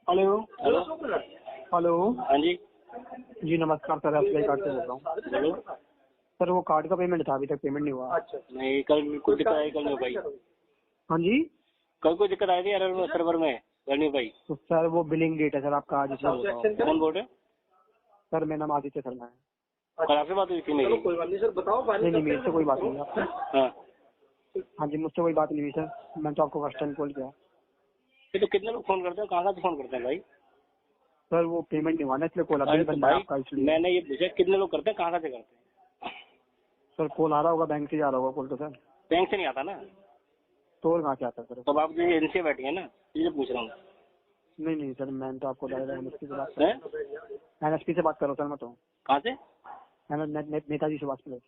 Hello hello. Hello. हाँ जी। जी नमस्कार sir, SBI card से बोल रहा हूँ। बोलो। सर वो कार्ड का पेमेंट था, अभी तक पेमेंट नहीं हुआ। नहीं, कल कुछ दिक्कत आई, कल नहीं हो पाई। हाँ जी। कल कोई दिक्कत आई थी एरर सर्वर में, कल नहीं हो पाई। तो सर वो बिलिंग डेट है सर आपका आज, इसलिए बोल रहा हूँ। कौन बोल रहे? सर मेरा नाम आदित्य शर्मा है। कल आपसे बात हुई थी मेरी? कोई बात नहीं सर, बताओ। नहीं मेरे से कोई बात नहीं है आपसे। हाँ। हाँ जी, मुझसे कोई बात नहीं हुई सर, मैंने तो आपको फर्स्ट टाइम कॉल किया। ये तो कितने लोग फोन करते हैं, कहाँ से फोन करते हैं भाई? सर वो पेमेंट नहीं हुआ ना, इसलिए कॉल अरे अभी तो बंदा है भाई आपका, इसलिए। मैंने ये पूछा कितने लोग करते हैं, कहाँ से करते हैं? सर कॉल आ रहा होगा, बैंक से जा रहा होगा कॉल तो सर। बैंक से नहीं आता ना। तो और कहाँ से आता सर? तब आप जो इनसे बैठी है ना, इसलिए पूछ रहा हूँ। नहीं सर, मैंने तो आपको एनएसपी से बात हैं? एनएसपी से बात करो सर, मैं तो कहाँ से? नेताजी सुभाष प्लेस।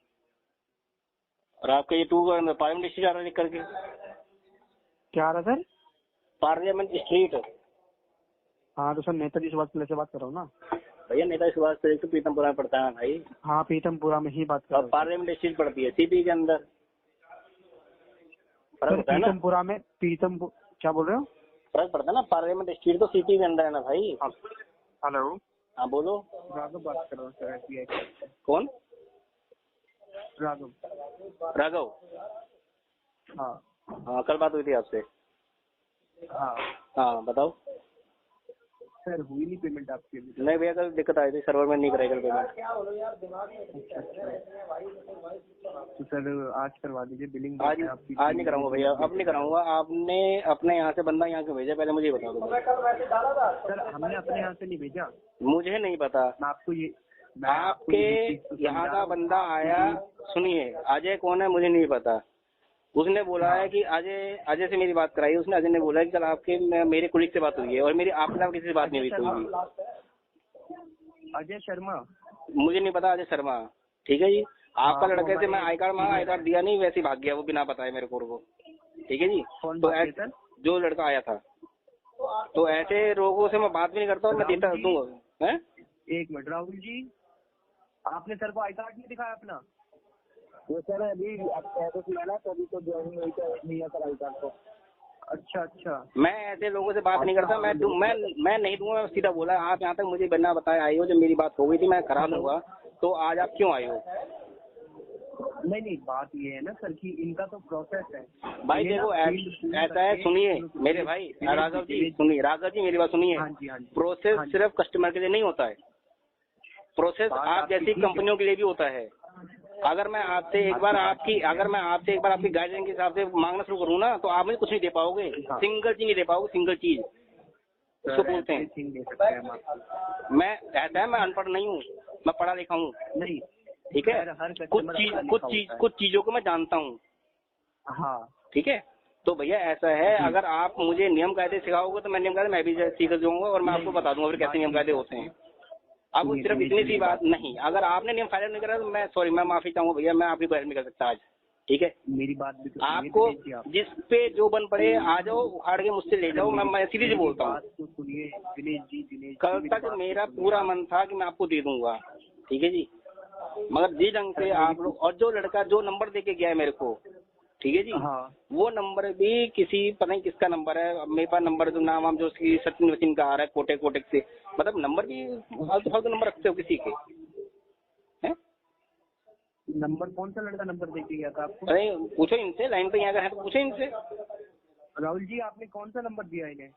और आपका ये टू पार्लियामेंट स्ट्रीट आ रहा है लिख करके? क्या आ रहा है सर? Parliament street. हाँ तो सर नेताजी सुभाष प्लेस से बात कर रहा हूँ ना। भैया नेताजी सुभाष प्लेस तो पीतमपुरा में पड़ता है भाई। हाँ पीतमपुरा में ही बात कर रहा और हूँ। पार्लियामेंट स्ट्रीट पड़ती है सिटी के अंदर, फर्क सर होता है ना? पीतमपुरा में क्या बोल रहे हो? फर्क पड़ता है ना, पार्लियामेंट स्ट्रीट तो सिटी के अंदर है ना भाई। हेलो। हाँ बोलो। राघव बात कर रहा हूँ सर, एसबीआई। कौन? राघव। राघव। हाँ हाँ कल बात हुई थी आपसे। हाँ हाँ बताओ। सर हुई नहीं पेमेंट आपकी अभी? नहीं भैया कल दिक्कत आई थी, सर्वर में नहीं कराई कल पेमेंट। अच्छा। तो सर आज करवा दीजिए बिलिंग। आज नहीं कराऊंगा भैया, अब नहीं कराऊंगा। आपने अपने यहाँ से बंदा यहाँ क्यों भेजा, पहले मुझे बता दो। सर हमने अपने यहाँ से नहीं भेजा। मुझे नहीं पता। मैं आपको आपके यहाँ का बंदा आया, सुनिए अजय कौन है मुझे नहीं पता। उसने बोला है कि अजय से मेरी बात कराई। उसने अजय ने बोला कि कल आपके मेरे कुलीग से बात हुई है और मेरी आपके किसी से बात नहीं हुई कोई भी। अजय शर्मा? मुझे नहीं पता अजय शर्मा। ठीक है जी। आपका लड़के से मैं आई कार्ड दिया नहीं, वैसे भाग गया वो बिना बताए मेरे को। ठीक है जी। तो जो लड़का आया था, तो ऐसे लोगों से मैं बात भी नहीं करता और मैं देता दूंगा। एक मिनट राहुल जी, आपने सर को आई कार्ड नहीं दिखाया अपना? वो सर अभी ऑफिस में ना, तभी तो ज्वाइनिंग हुई तो नहीं है सर आई कार्ड को। अच्छा। मैं ऐसे लोगों से बात नहीं करता, मैं नहीं दूंगा। सीधा बोला आप यहाँ तक मुझे बिना बताए आए हो, जब मेरी बात हो गई थी मैं करा दूंगा, तो आज आप क्यों आए हो? नहीं बात ये है ना सर कि इनका तो प्रोसेस है भाई। देखो ऐसा है, सुनिए मेरे भाई राघव जी, सुनिए राघव जी मेरी बात सुनिए। प्रोसेस सिर्फ कस्टमर के लिए नहीं होता है, प्रोसेस आप जैसी कंपनियों के लिए भी होता है। अगर मैं आपसे एक बार आपकी गाइडलाइन के हिसाब से मांगना शुरू करूँ ना, तो आप मुझे कुछ नहीं दे पाओगे। सिंगल चीज नहीं दे पाओगे, सिंगल चीज उसको बोलते हैं। मैं ऐसा है, मैं अनपढ़ नहीं हूँ, मैं पढ़ा लिखा हूँ। नहीं ठीक है, कुछ चीजों को मैं जानता हूँ। हाँ ठीक है। तो भैया ऐसा है, अगर आप मुझे नियम कायदे सिखाओगे तो मैं नियम कायदे मैं भी सीख जाऊंगा और मैं आपको बता दूंगा फिर कैसे नियम कायदे होते हैं। अब सिर्फ इतनी सी बात नहीं, अगर आपने नियम फाइनल नहीं करा तो मैं माफी चाहूंगा भैया, मैं आपकी बहस नहीं कर सकता आज। ठीक है, मेरी बात भी तो आपको जिस पे जो बन पड़े आ जाओ, उखाड़ के मुझसे ले जाओ, मैं सीधे से बोलता हूँ। सुनिए दिनेश जी, कल तक मेरा पूरा मन था कि मैं आपको दे दूंगा। ठीक है जी, मगर जिस ढंग से आप लोग, और जो लड़का जो नंबर दे के गया है मेरे को, ठीक है जी, वो नंबर भी किसी पता नहीं किसका नंबर है। मेरे पास नंबर जो नाम जो उसकी सचिन वचिन का आ रहा है, कोटेक से, मतलब नंबर भी फालतू नंबर रखते हो किसी के। हैं नंबर कौन सा लड़का नंबर दे के गया था आपको? अरे पूछो इनसे, लाइन पे यहाँ है तो पूछो इनसे। राहुल जी आपने कौन सा नंबर दिया इन्हें?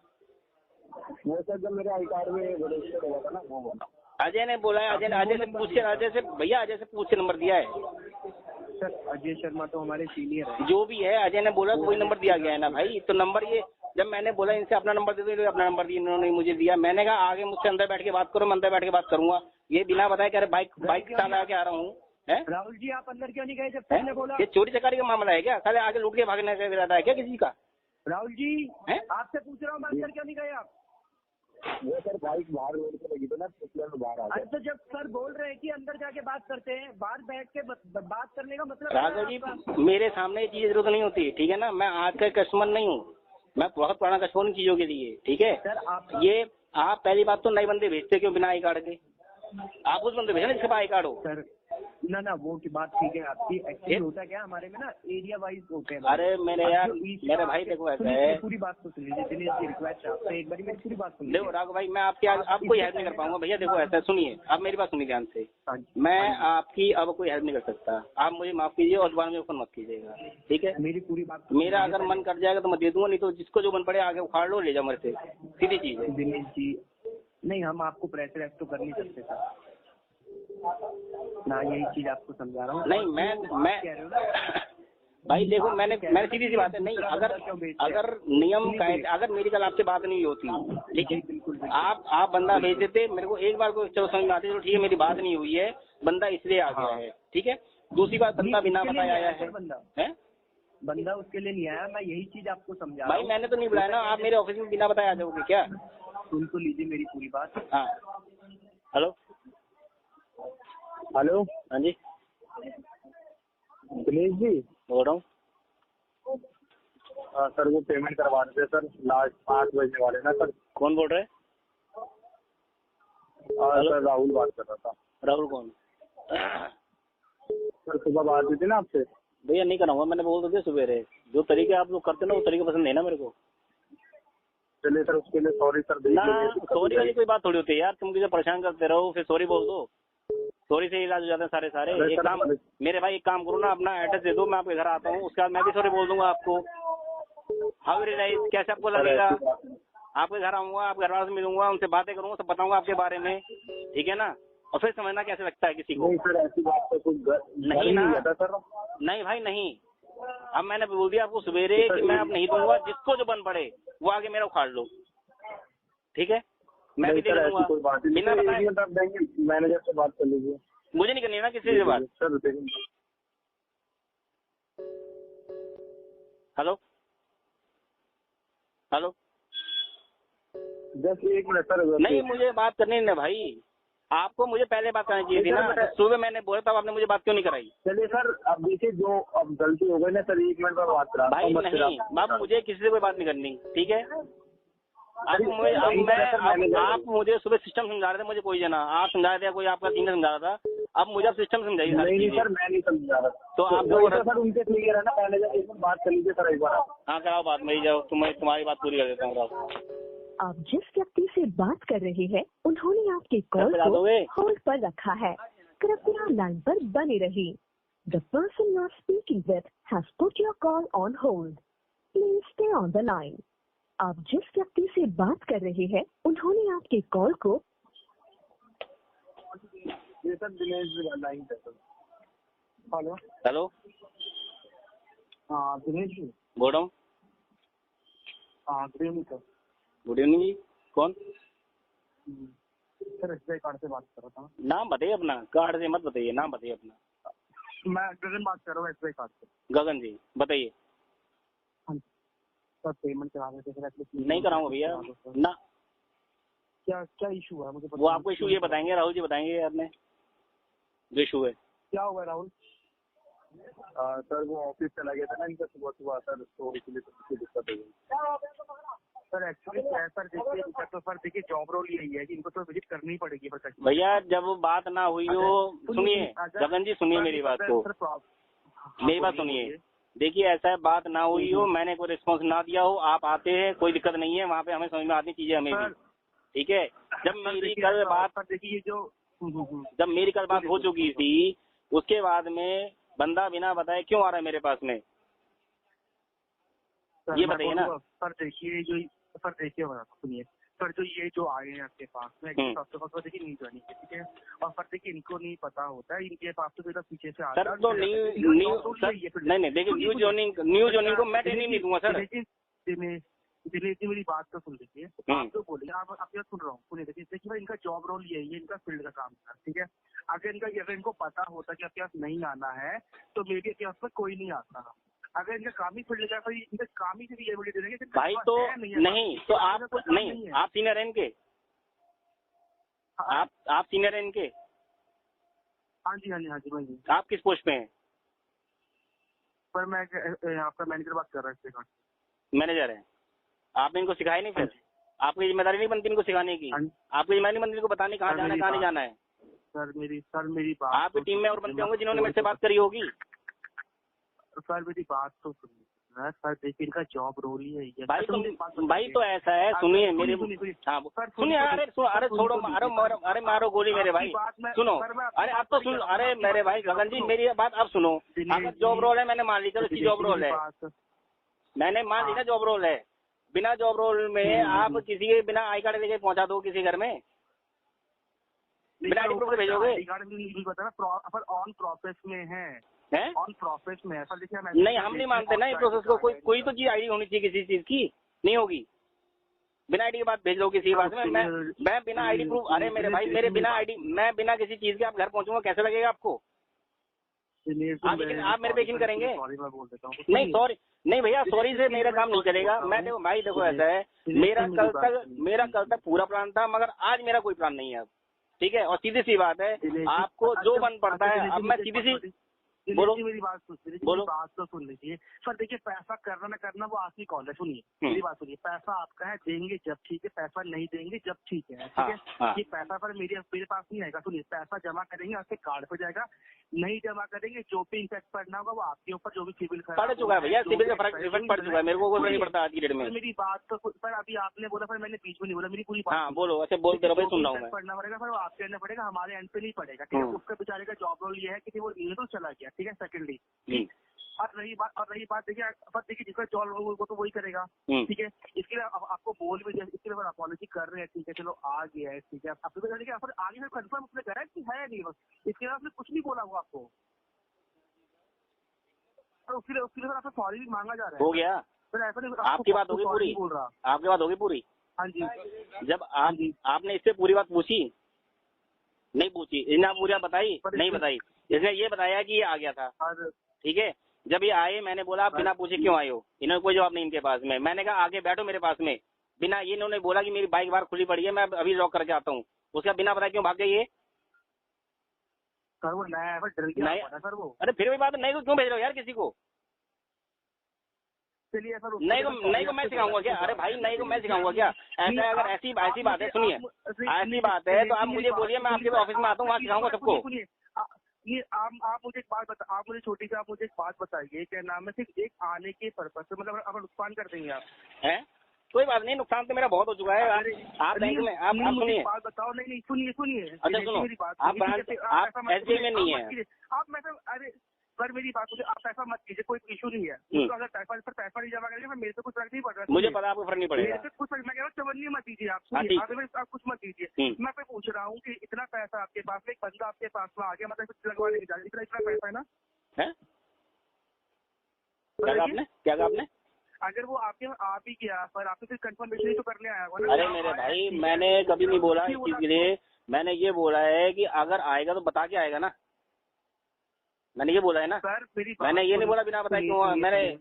वो सर जब मेरे आई कार्ड में रजिस्टर हुआ था ना, वो बोला अजय ने बोला है। अजय से पूछ के नंबर दिया है। सर अजय शर्मा तो हमारे सीनियर है। जो भी है, अजय ने बोला कोई नंबर दिया गया है ना भाई। तो नंबर ये जब मैंने बोला इनसे अपना नंबर दे दो, अपना नंबर दिया, इन्होंने मुझे दिया। मैंने कहा आगे मुझसे अंदर बैठ के बात करो, मैं अंदर बैठ के बात करूंगा। ये बिना बताए कह रहे बाइक चला के आ रहा हूँ। राहुल जी आप अंदर क्यों नहीं गए जब तुमने बोला? ये चोरी चकारी का मामला है क्या? साले आगे लूट के भागने का इरादा है क्या किसी का? राहुल जी आपसे पूछ रहा हूँ, अंदर क्यों नहीं गए आप? वो सर बाइक बाहर रोड पे लगी थी ना, इसलिए मैं बाहर आ गया। तो जब सर बोल रहे हैं कि अंदर जाके बात करते हैं, बाहर बैठ के बात करने का मतलब? राघव जी मेरे सामने ये चीज जरूरत नहीं होती, ठीक है ना। मैं आज का कस्टमर नहीं हूँ, मैं बहुत पुराना कस्टमर इन चीजों के लिए। ठीक है सर, ये आप पहली बात तो नए बंदे भेजते क्यों बिना आई कार्ड के? आप उस बंदे भेजना जिसके पास आई कार्ड हो। ना वो की बात ठीक है आपकी। एक्चुअली होता क्या हमारे में ना एरिया वाइज होते हैं। अरे मेरे यार मेरे भाई देखो ऐसा है, पूरी बात तो सुन लीजिए, दिनेश जी रिक्वेस्ट है आपसे, एक बार मेरी पूरी बात सुन देखो राघव भाई मैं आपकी अब कोई हेल्प नहीं कर पाऊंगा भैया। देखो ऐसा है, सुनिए आप मेरी बात सुनिए ध्यान से। मैं आपकी अब कोई हेल्प नहीं कर सकता, आप मुझे माफ कीजिए और दोबारा मुझे फोन मत कीजिएगा, ठीक है। मेरी पूरी बात मेरा अगर मन कर जाएगा तो मैं दे दूंगा, नहीं तो जिसको जो मन पड़े आगे उखाड़ लो, ले जाओ मेरे से, सीधी चीज है। दिनेश जी नहीं, हम आपको प्रेशराइज तो कर नहीं सकते सर ना, यही चीज आपको समझा रहा हूँ। नहीं मैं कह रहे हो ना भाई देखो मैंने सीधी सी बात है, नहीं अगर नियम कायदे, अगर मेरी कल आपसे बात नहीं होती, ठीक है, बिल्कुल आप बंदा भेज देते मेरे को एक बार को, चलो समझ में आती, चलो ठीक है मेरी बात नहीं हुई है, बंदा इसलिए आ गया है, ठीक है। दूसरी बात, बंदा बिना बताए आया है, बंदा उसके लिए नहीं आया, मैं यही चीज आपको समझा भाई मैंने तो नहीं बुलाया ना, आप मेरे ऑफिस में बिना बताए आ जाओगे क्या? सुन तो लीजिए मेरी पूरी बात। हाँ हेलो हेलो, हाँ जी दिनेश जी बोल रहा हूँ। सर वो पेमेंट करवा रहे थे सर, लास्ट 8 बजने वाले ना सर। कौन बोल रहे हैं? सर राहुल बात कर रहा था। राहुल कौन? सर सुबह बात हुई थी ना आपसे। भैया नहीं कराऊंगा, मैंने बोल तो दिया सुबह, जो तरीके आप लोग करते ना वो तरीके पसंद नहीं ना मेरे को। चलिए सर उसके लिए सॉरी सर। ना सॉरी वाली कोई बात थोड़ी होती है यार, तुम मुझे परेशान करते रहो फिर सॉरी बोल दो, सॉरी से इलाज हो जाते हैं सारे। एक काम मेरे भाई, एक काम करो ना, अपना एड्रेस दे दो, मैं आपके घर आता हूँ, उसके बाद मैं भी सॉरी बोल दूंगा आपको। हाउ रियलाइज, कैसे आपको लगेगा? आपके घर आऊंगा, आप घर वालों से मिलूंगा, उनसे बातें करूंगा, सब बताऊंगा आपके बारे में, ठीक है ना, और फिर समझना कैसे लगता है किसी को। नहीं सर ऐसी बात तो कुछ नहीं ना सर। नहीं भाई नहीं, अब मैंने बोल दिया आपको सवेरे कि मैं अब नहीं दूंगा, जिसको जो बन पड़े वो आगे मेरा उखाड़ लो, ठीक है। मैं भी दे दूंगा बिना बताए। मैनेजर से बात कर लीजिए, मुझे नहीं करनी है ना किसी से बात। Sir hello hello, just 1 minute sir. नहीं मुझे बात करनी है भाई, आपको मुझे पहले बात करनी चाहिए थी ना, सुबह मैंने बोला था, आपने मुझे बात क्यों नहीं कराई? चलिए सर अब देखिए जो अब गलती हो गई ना सर, 1 मिनट में बात करा भाई नहीं बाप, मुझे किसी से कोई बात नहीं करनी, ठीक है। आप मुझे सुबह सिस्टम समझा रहे थे, मुझे कोई जना आप समझा रहे थे, कोई आपका सीनियर समझा रहा था, अब मुझे आप सिस्टम समझाइए सारी चीजें। सर मैं नहीं समझा रहा, तो आप सर उनके क्लियर है ना, मैनेजर एक बार बात कर लीजिए सर एक बार। हाँ कराओ बात, मैं जाओ, तुम्हारी बात पूरी कर देता हूँ। आप जिस व्यक्ति से बात कर रहे हैं उन्होंने आपके कॉल को होल्ड पर रखा है, कृपया लाइन पर बने रहिए। The person you are speaking with has put your call on hold, please stay on the line. आप जिस व्यक्ति से बात कर रहे हैं उन्होंने आपके कॉल को। ये सर दिनेश लाइन पे सर। हेलो हेलो, हाँ दिनेश जी बोल रहा हूँ। हाँ good evening sir. Good evening जी, कौन? सर SBI कार्ड से बात कर रहा था। नाम बताइए अपना, कार्ड से मत बताइए, नाम बताइए अपना। मैं गगन बात कर रहा हूँ SBI कार्ड से। गगन जी बताइए। हाँ सर पेमेंट करा रहे थे सर। नहीं कराऊंगा भैया ना। क्या इशू है मुझे वो आपको इशू ये बताएंगे, राहुल जी बताएंगे आपने जो इशू है। क्या हुआ राहुल? सर वो ऑफिस चला गया था ना इनका सुबह सर, तो इसलिए तो दिक्कत हो गई सर। एक्चुअली सर देखिए, तो सर देखिए जॉब रोल यही है कि इनको तो विजिट करनी ही पड़ेगी भैया। जब बात ना हुई हो, सुनिए गगन जी सुनिए मेरी बात को, मेरी बात सुनिए। देखिए ऐसा है, बात ना हुई हो, मैंने कोई रिस्पॉन्स ना दिया हो, आप आते हैं कोई दिक्कत नहीं है, वहाँ पे हमें समझ में आती चीजें हमें भी, ठीक है। जब मेरी कल बात देखिए जब मेरी कल बात हो चुकी थी, उसके बाद में बंदा बिना बताए क्यों आ रहा है मेरे पास में, ये बताइए ना। सर देखिए सुनिए सर, जो ये जो आए हैं आपके पास में, सबसे पहले देखिए न्यू ज्वाइनिंग, ठीक है, और सर देखिए इनको नहीं पता होता है, इनके पास तो पीछे से आता है सर। तो नहीं देखिए न्यू ज्वाइनिंग को मैं ट्रेनिंग नहीं दूंगा सर। दिनेश जी मेरी बात तो सुन लीजिए, आप तो बोलिए, आप सुन रहा हूँ, सुनिए। देखिए भाई इनका जॉब रोल यही है, इनका फील्ड का काम है, ठीक है। अगर इनको पता होता कि आपके पास नहीं आना है तो मे बी आपके पास कोई नहीं आता। अगर इनका काम ही फील्ड का, इनका काम ही भी एबिलिटी देंगे भाई, तो नहीं तो आप नहीं, आप सीनियर हैं इनके, आप सीनियर हैं इनके। हाँ जी भाई। आप किस पोस्ट पे हैं? पर मैं आपका मैनेजर बात कर रहा हूँ। मैनेजर है, आपने इनको सिखाया नहीं? फिर आपकी जिम्मेदारी नहीं बनती इनको सिखाने की? आपकी जिम्मेदारी बनती इनको बताने कहाँ जाना है कहाँ नहीं जाना है? सर मेरी बात, आपकी टीम में और बंदे होंगे जिन्होंने मेरे से बात करी होगी। सर मेरी बात तो सुनिए सर, देखिए इनका जॉब रोल ही है ये। भाई तो ऐसा है, सुनिए मेरी, हाँ सुनिए, अरे छोड़ो, अरे मारो गोली मेरे भाई, सुनो, अरे आप तो सुन, अरे मेरे भाई गगन जी मेरी बात आप सुनो। अगर जॉब रोल है मैंने मान ली, चलो जॉब रोल है, मैंने मान ली ना जॉब रोल है, बिना जॉब रोल में आप किसी के बिना आई कार्ड लेके पहुंचा दो किसी घर में, बिना आई प्रूफ भेजोगे? ऑन प्रोसेस में है, ऑन प्रोसेस में है सर। देखिए नहीं, हम नहीं मानते ना इस प्रोसेस को। कोई तो चीज आईडी होनी चाहिए किसी चीज की, नहीं होगी बिना आईडी के बाद भेज दो किसी के पास में। मैं बिना आईडी प्रूफ, अरे मेरे भाई मेरे बिना आईडी, मैं बिना किसी चीज के आप घर पहुंचूंगा, कैसे लगेगा आपको? आप मेरे पे यकीन करेंगे? नहीं सॉरी, नहीं भैया सॉरी से मेरा काम नहीं चलेगा। मैं देखो भाई, देखो ऐसा है, मेरा कल तक पूरा प्लान था, मगर आज मेरा कोई प्लान नहीं है अब, ठीक है? और सीधी सी बात है, आपको जो मन पड़ता है, अब मैं सीधी सी बोलो, मेरी बात तो सुन लीजिए सर। देखिए पैसा करना ना करना वो आपकी कॉल है, सुनिए मेरी बात सुनिए। पैसा आपका है, देंगे जब ठीक है, पैसा नहीं देंगे जब ठीक है, ठीक है? ये पैसा पर मेरे पास नहीं आएगा। सुनिए, पैसा जमा करेंगे आपके कार्ड पे जाएगा, नहीं जमा करेंगे जो भी इफेक्ट पड़ना होगा वो आपके ऊपर, जो भी सिविल पड़ चुका है भैया, सिविल का फर्क इफेक्ट पड़ चुका है, मेरे को कोई नहीं पड़ता आज की डेट में। मेरी बात तो सर अभी आपने बोला, फिर मैंने बीच में नहीं बोला, मेरी पूरी बात। हाँ बोलो, अच्छा बोलते रहो भाई, सुन रहा हूँ मैं। पढ़ना पड़ेगा सर, वो आपके अंदर पड़ेगा, हमारे एंड पे नहीं पड़ेगा, ठीक है? उसका बेचारे का जॉब रोल ये है कि वो तो चला गया, ठीक है? सेकेंडली और रही बात देखिए जिसका जॉब रोल वो तो वही करेगा, ठीक है? इसके लिए आपको बोल भी दिया, इसके लिए अपॉलॉजी कर रहे हैं, ठीक है? चलो आ गया है, ठीक है? आगे फिर कंफर्म उसने करा कि है नहीं, बस इसके लिए आपने कुछ नहीं बोला हुआ आपको, उसके लिए सर आपसे सॉरी भी मांगा जा रहा है। हो गया सर ऐसा नहीं, आपकी बात होगी पूरी, बोल रहा, आपकी बात होगी पूरी। हाँ जी, जब आपने इससे पूरी बात पूछी, नहीं पूछी, इसने पूरी बताई नहीं बताई, इसने ये बताया कि ये आ गया था, ठीक है? जब ये आए मैंने बोला आप बिना पूछे क्यों आए हो, इन्होंने कोई जवाब नहीं इनके पास में। मैंने कहा आगे बैठो मेरे पास में, बिना ये इन्होंने बोला कि मेरी बाइक बाहर खुली पड़ी है, मैं अभी लॉक करके आता हूँ, उसका बिना बताए क्यों भाग गई ये? सर वो नया डर गया सर वो। अरे फिर भी बात नहीं को क्यों भेज रहे हो यार किसी को? चलिए सर, नहीं को मैं सिखाऊंगा क्या? अरे भाई नहीं को मैं सिखाऊंगा क्या? ऐसा अगर ऐसी बात है, सुनिए ऐसी बात है तो आप मुझे बोलिए, मैं आपके ऑफिस में आता हूँ, वहाँ सिखाऊंगा सबको। ये आप मुझे एक बात बता, आप मुझे छोटी सी आप मुझे एक बात बताइए, क्या नाम है, सिर्फ एक आने के पर्पज से, मतलब आप नुकसान कर देंगे आप? हैं? कोई बात नहीं, नुकसान तो मेरा बहुत हो चुका है। आप बैंक में आप सुनिए, बात बताओ। नहीं सुनिए, अच्छा सुनो, मेरी बात, आप एसबीआई में नहीं है आप, मैं अरे सर मेरी बात सुनिए, आप पैसा मत कीजिए, कोई इशू नहीं है। तो अगर पैसा नहीं जमा करेंगे मेरे से कुछ फर्क नहीं पड़ रहा, मुझे पता आपको फर्क नहीं पड़ेगा, मेरे से कुछ फर्क, मैं कह रहा हूँ चवन्नी मत दीजिए आप, सुनिए आप कुछ मत दीजिए। मैं पे पूछ रहा हूँ कि इतना पैसा आपके पास में, एक बंदा आपके पास में आ गया, मतलब लगवाने की जाए, इतना पैसा है ना? क्या कहा आपने? अगर वो आप ही किया, पर आपने फिर कंफर्मेशन ही तो करने आया हुआ ना। अरे मेरे भाई मैंने कभी नहीं बोला इस चीज के लिए, मैंने ये बोला है कि अगर आएगा तो बता के आएगा ना, मैंने ये बोला है ना सर। मैंने ये नहीं बोला बिना बताए क्यों, मैंने,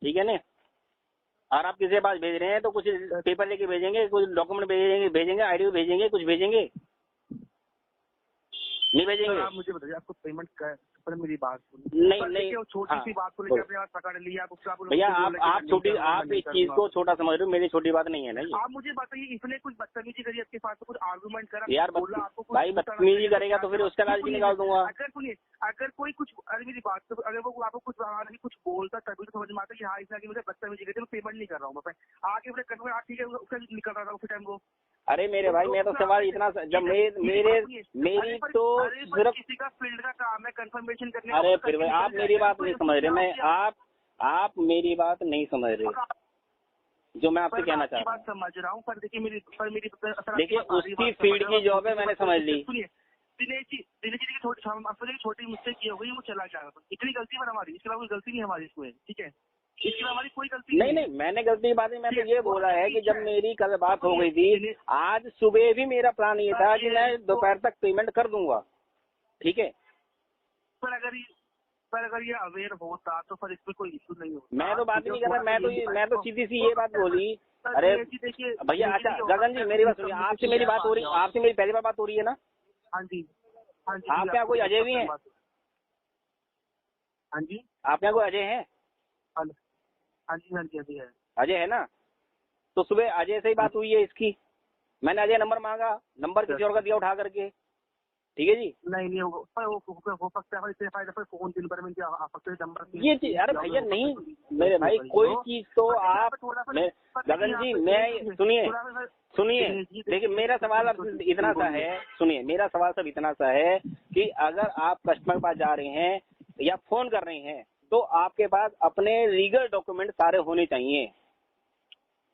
ठीक है ना? और आप किसी के पास भेज रहे हैं तो कुछ पेपर लेके भेजेंगे, कुछ डॉक्यूमेंट भेजेंगे, आईडी भेजेंगे, कुछ भेजेंगे, नहीं भेजेंगे? आप मुझे बताइए आपको पेमेंट कर, मेरी बात नहीं छोटी सी बात को लेकर अपने पास पकड़ लिया भैया, आप इस चीज को छोटा समझ रहे हो, मेरी छोटी बात नहीं है ना ये। आप मुझे बताइए, इसने कुछ बदतमीजी करी आपके साथ, कुछ आर्गूमेंट करा यार, भाई बदतमीजी करेगा तो फिर उसका राज भी निकाल दूंगा। अगर सुनिए, अगर कोई कुछ, अरे मेरी बात तो, अगर वो आपको कुछ बोलता तभी तो समझ में आता है कि हाँ इसने मुझे बदतमीजी करी, मैं पेमेंट नहीं कर रहा हूँ, मैं आगे मेरे कन्फर्म ठीक है उसका निकल रहा था उसी टाइम वो। अरे मेरे भाई मैं तो सवाल इतना, जब मेरी तो सिर्फ किसी का फील्ड का काम है कंफर्मेशन करने। अरे फिर भाई आप मेरी बात नहीं समझ रहे, मैं आप मेरी बात नहीं समझ रहे जो मैं आपसे कहना चाह रहा हूँ। समझ रहा हूँ, पर देखिए देखिए उसकी फील्ड की जॉब है, मैंने समझ ली। सुनिए दिनेश जी की छोटी मिस्टेक की हो गई, वो चला गया, इतनी गलती पर हमारी, इसके अलावा कोई गलती नहीं हमारी इसमें, ठीक है? इसके अलावा हमारी कोई गलती नहीं, मैंने गलती की बात नहीं, मैंने ये बोला है कि जब मेरी कल बात हो गई थी, आज सुबह भी मेरा प्लान ये था कि मैं दोपहर तक पेमेंट कर दूंगा, ठीक है? पर अगर ये अवेयर होता तो फिर इसमें कोई इशू नहीं होता। मैं तो बात ही नहीं कर रहा, मैं तो सीधी सी ये बात बोली। अरे भैया, अच्छा गगन जी मेरी बात सुनिए, आपसे मेरी बात हो रही, आपसे मेरी पहली बार बात हो रही है ना? हाँ जी। आप क्या कोई अजय भी हैं? हाँ जी। आप क्या कोई अजय हैं? हाँ जी अजय है। अजय है ना? तो सुबह अजय से ही बात हुई है इसकी, मैंने अजय नंबर मांगा, नंबर किसी और का दिया उठा करके, ठीक है जी। नहीं हो सकता है फोन दिन भर में आ सकते नंबर ये चीज, अरे भैया नहीं मेरे भाई, कोई चीज तो आप गगन जी, मैं सुनिए देखिए, मेरा सवाल अब इतना सा है, सुनिए मेरा सवाल सब इतना सा है कि अगर आप कस्टमर के पास जा रहे हैं या फोन कर रहे हैं तो आपके पास अपने लीगल डॉक्यूमेंट सारे होने चाहिए।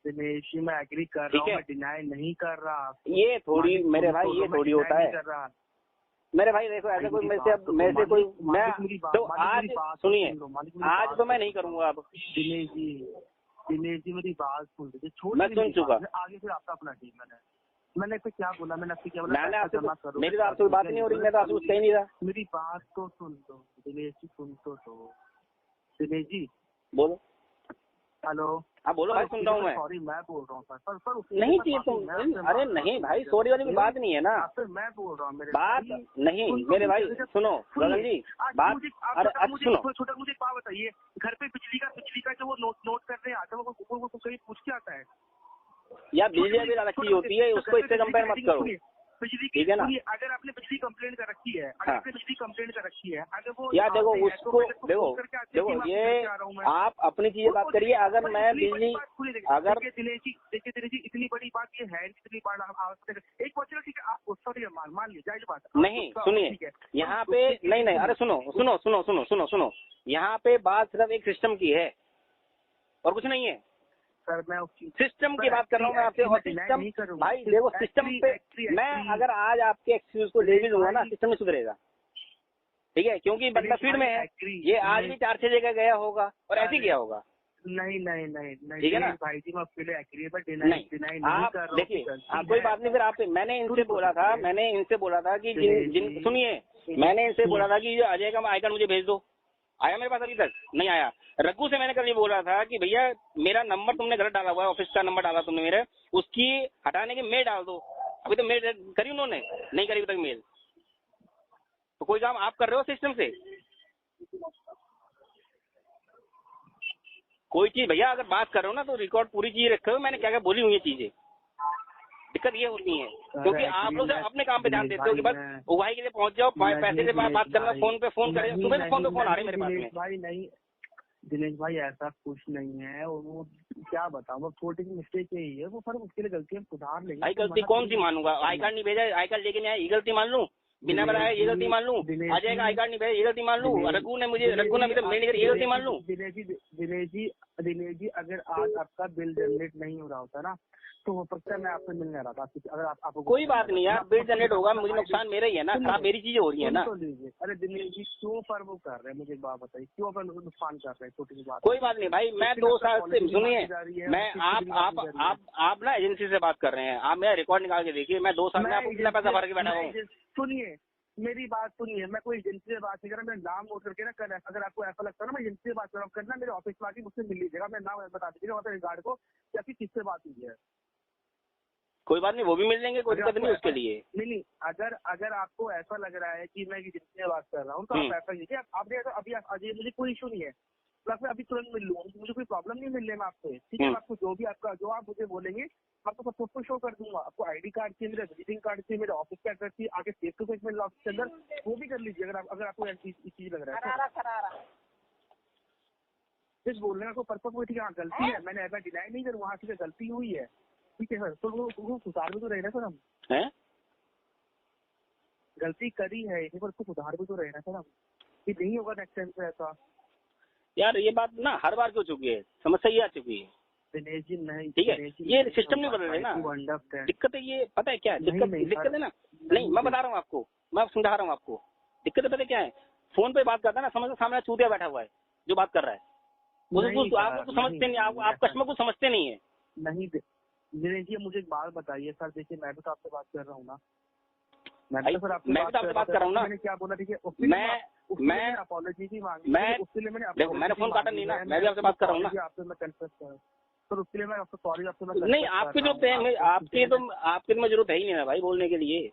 दिनेश जी मैं एग्री कर रहा हूँ, मैं डिनाई नहीं कर रहा। ये थोड़ी मेरे भाई, ये थोड़ी होता है मेरे भाई। देखो ऐसा कोई मेरे से कोई मैं तो आज सुनिए, आज तो मैं नहीं करूंगा। अब दिनेश जी मेरी बात सुन लीजिए, मैं सुन चुका। आगे फिर आपका अपना टीम मैंने आपसे क्या बोला, मैंने आपसे क्या बोला? मेरी तो आपसे बात नहीं हो रही, मैं तो आपसे कुछ कह नहीं रहा। मेरी बात तो सुन लो दिनेश जी, सुन तो दिनेश जी बोलो। हेलो, हाँ बोलो भाई, सुन रहा हूँ मैं। सॉरी मैं बोल रहा हूँ सर नहीं चाहिए तुम, अरे नहीं भाई, सॉरी वाली कोई बात नहीं है ना। मैं बोल रहा हूँ मेरे बात नहीं मेरे भाई, सुनो गगन जी बात, अरे अच्छा सुनो, छोटा मुझे बात बताइए, घर पे बिजली का जो वो नोट करने आता है वो कहीं पूछ के आता है? या बिजली बिल अलग चीज होती है, उसको इससे कंपेयर मत करो, बिजली ठीक है ना। अगर आपने बिजली कंप्लेंट कर रखी है, अगर वो या देखो उसको देखो ये आप अपनी चीजें बात करिए। अगर मैं बिजली अगर दिनेश जी इतनी बड़ी बात ये है, इतनी बार एक क्वेश्चन, ठीक है आप सॉरी मान लीजिए जायज बात नहीं, सुनिए यहाँ पे नहीं, अरे सुनो, यहाँ पे बात सिर्फ एक सिस्टम की है और कुछ नहीं है सर। मैं सिस्टम की बात कर रहा हूँ मैं आपसे, और सिस्टम भाई देखो सिस्टम पे मैं अगर आज आपके एक्सक्यूज को ले भी लूंगा ना, सिस्टम नहीं सुधरेगा, ठीक है, क्योंकि बंदा फील्ड में है, ये आज भी 4-6 जगह गया होगा और ऐसे गया होगा। नहीं ठीक है ना भाई जी, मैं आपके लिए एग्री, बट नहीं आप देखिए, आप कोई बात नहीं। फिर आप मैंने इनसे बोला था कि सुनिए, मैंने इनसे बोला था कि अजय का आई कार्ड मुझे भेज दो, आया मेरे पास? अभी तक नहीं आया। रघु से मैंने कल ये बोला था कि भैया मेरा नंबर तुमने गलत डाला हुआ है, ऑफिस का नंबर डाला तुमने मेरे, उसकी हटाने की मेल डाल दो। अभी तो मेल करी उन्होंने नहीं करी अभी तक मेल, तो कोई काम आप कर रहे हो सिस्टम से? कोई चीज भैया अगर बात कर रहे हो ना तो रिकॉर्ड पूरी चीज रखे हो, मैंने क्या क्या बोली हुई है चीजें। दिक्कत ये होती है क्योंकि आप लोग अपने काम पे ध्यान देते हो कि बस उगाई के लिए पहुंच जाओ, पैसे से बात करना, फोन पे फोन करें, सुबह से फोन पे फोन आ रहे मेरे पास में। भाई नहीं दिनेश भाई, ऐसा कुछ नहीं है, और वो क्या बताऊं, वो छोटी सी मिस्टेक यही है, वो पर उसके लिए गलती हम सुधार लेंगे। भाई गलती कौन सी मानूंगा? आई कार्ड नहीं भेजा, आई कार्ड लेके नहीं आया, ये गलती मान लूं? बिना बताया ये गलती मान लूं? अजय का आई कार्ड नहीं भेजा, ये गलती मान लूं? रघु ने अभी तक मेल नहीं करी, ये गलती मान लूं? दिनेश जी अगर आज आपका बिल जनरेट नहीं हो रहा होता ना, तो हो सकता है मैं आपसे मिलने रहा था। अगर आपको कोई बात नहीं यार, बिल जनरेट होगा, मुझे नुकसान मेरा ही है ना, खराब मेरी चीजें हो रही है ना। अरे दिनेश जी क्यों पर वो कर रहे हैं, मुझे एक बात बताइए, क्यों पर नुकसान कर रहे हैं? छोटी सी बात। कोई बात नहीं भाई, मैं 2 साल से, सुनिए मैं आप ना एजेंसी से बात कर रहे हैं, आप मेरा रिकॉर्ड निकाल के देखिए, मैं 2 साल में आपको कितना पैसा भर के बैठा हूँ। सुनिए मेरी बात सुनिए, मैं कोई एजेंसी से बात नहीं कर रहा, मेरा नाम नोट करके ना कर, अगर आपको ऐसा लगता है ना मैं एजेंसी से बात कर रहा हूँ, करना मेरे ऑफिस में आके मुझसे मिल लीजिएगा, मैं नाम बता दीजिएगा वहाँ पे गार्ड को या फिर किससे बात हुई है। कोई बात नहीं, वो भी मिल लेंगे, कोई दिक्कत नहीं उसके लिए। नहीं अगर आपको ऐसा लग रहा है कि मैं एजेंसी से बात कर रहा हूँ तो आप ऐसा कीजिए, अभी अजय मुझे कोई इशू नहीं है, मैं अभी तुरंत मिल लूँ, मुझे कोई प्रॉब्लम नहीं मिलने में आपसे, ठीक है। आपको जो आप मुझे बोलेंगे आपको सब कुछ शो कर दूंगा। आपको आईडी कार्ड चाहिए, मेरा विजिटिंग कार्ड चाहिए, मेरे ऑफिस का एड्रेस चाहिए, आगे फेस टू फेस मिल रहा ऑफिस के अंदर, वो भी कर लीजिए अगर आपको ऐसी चीज लग रहा है। इस बोलने का कोई पर्पज वो, ठीक है गलती है, मैंने ऐसा डिनाई नहीं करूँ, वहाँ से गलती हुई है, ठीक है सर, तो वो सुधार भी तो रहे ना सर, हम गलती करी है पर उसको सुधार भी तो रहे ना सर हम, कि नहीं होगा नेक्स्ट टाइम से ऐसा। यार ये बात ना हर बार क्यों चुकी है, समस्या ये आ चुकी है दिनेश जी। नहीं ठीक है, ये सिस्टम नहीं बदल रहे ना, दिक्कत है ये, पता है क्या दिक्कत है ना, नहीं मैं बता रहा हूँ आपको, मैं समझा रहा हूँ आपको, दिक्कत पता है क्या है, फोन पे बात करता है ना, समझ सामने चूतिया बैठा हुआ है जो बात कर रहा है, आप तो समझते नहीं, आप कस्टमर को समझते नहीं है। नहीं दिनेश जी मुझे एक बात बताइए सर, देखिए मैं भी तो आपसे बात कर रहा हूँ ना, मैं भी तो आपसे बात कर रहा हूँ ना, मैंने क्या बोला, ठीक है मैं अपॉलॉजी भी मांगी, उसके लिए मैंने फोन काटा नहीं ना, मैं भी आपसे बात कर रहा हूँ ना, आपसे मैं कन्फेस कर रहा हूँ सर, उसके लिए मैं आपसे सॉरी, आपसे मैं नहीं, आपकी जरूरत है, आपकी तो जरूरत है ही नहीं ना भाई बोलने के लिए,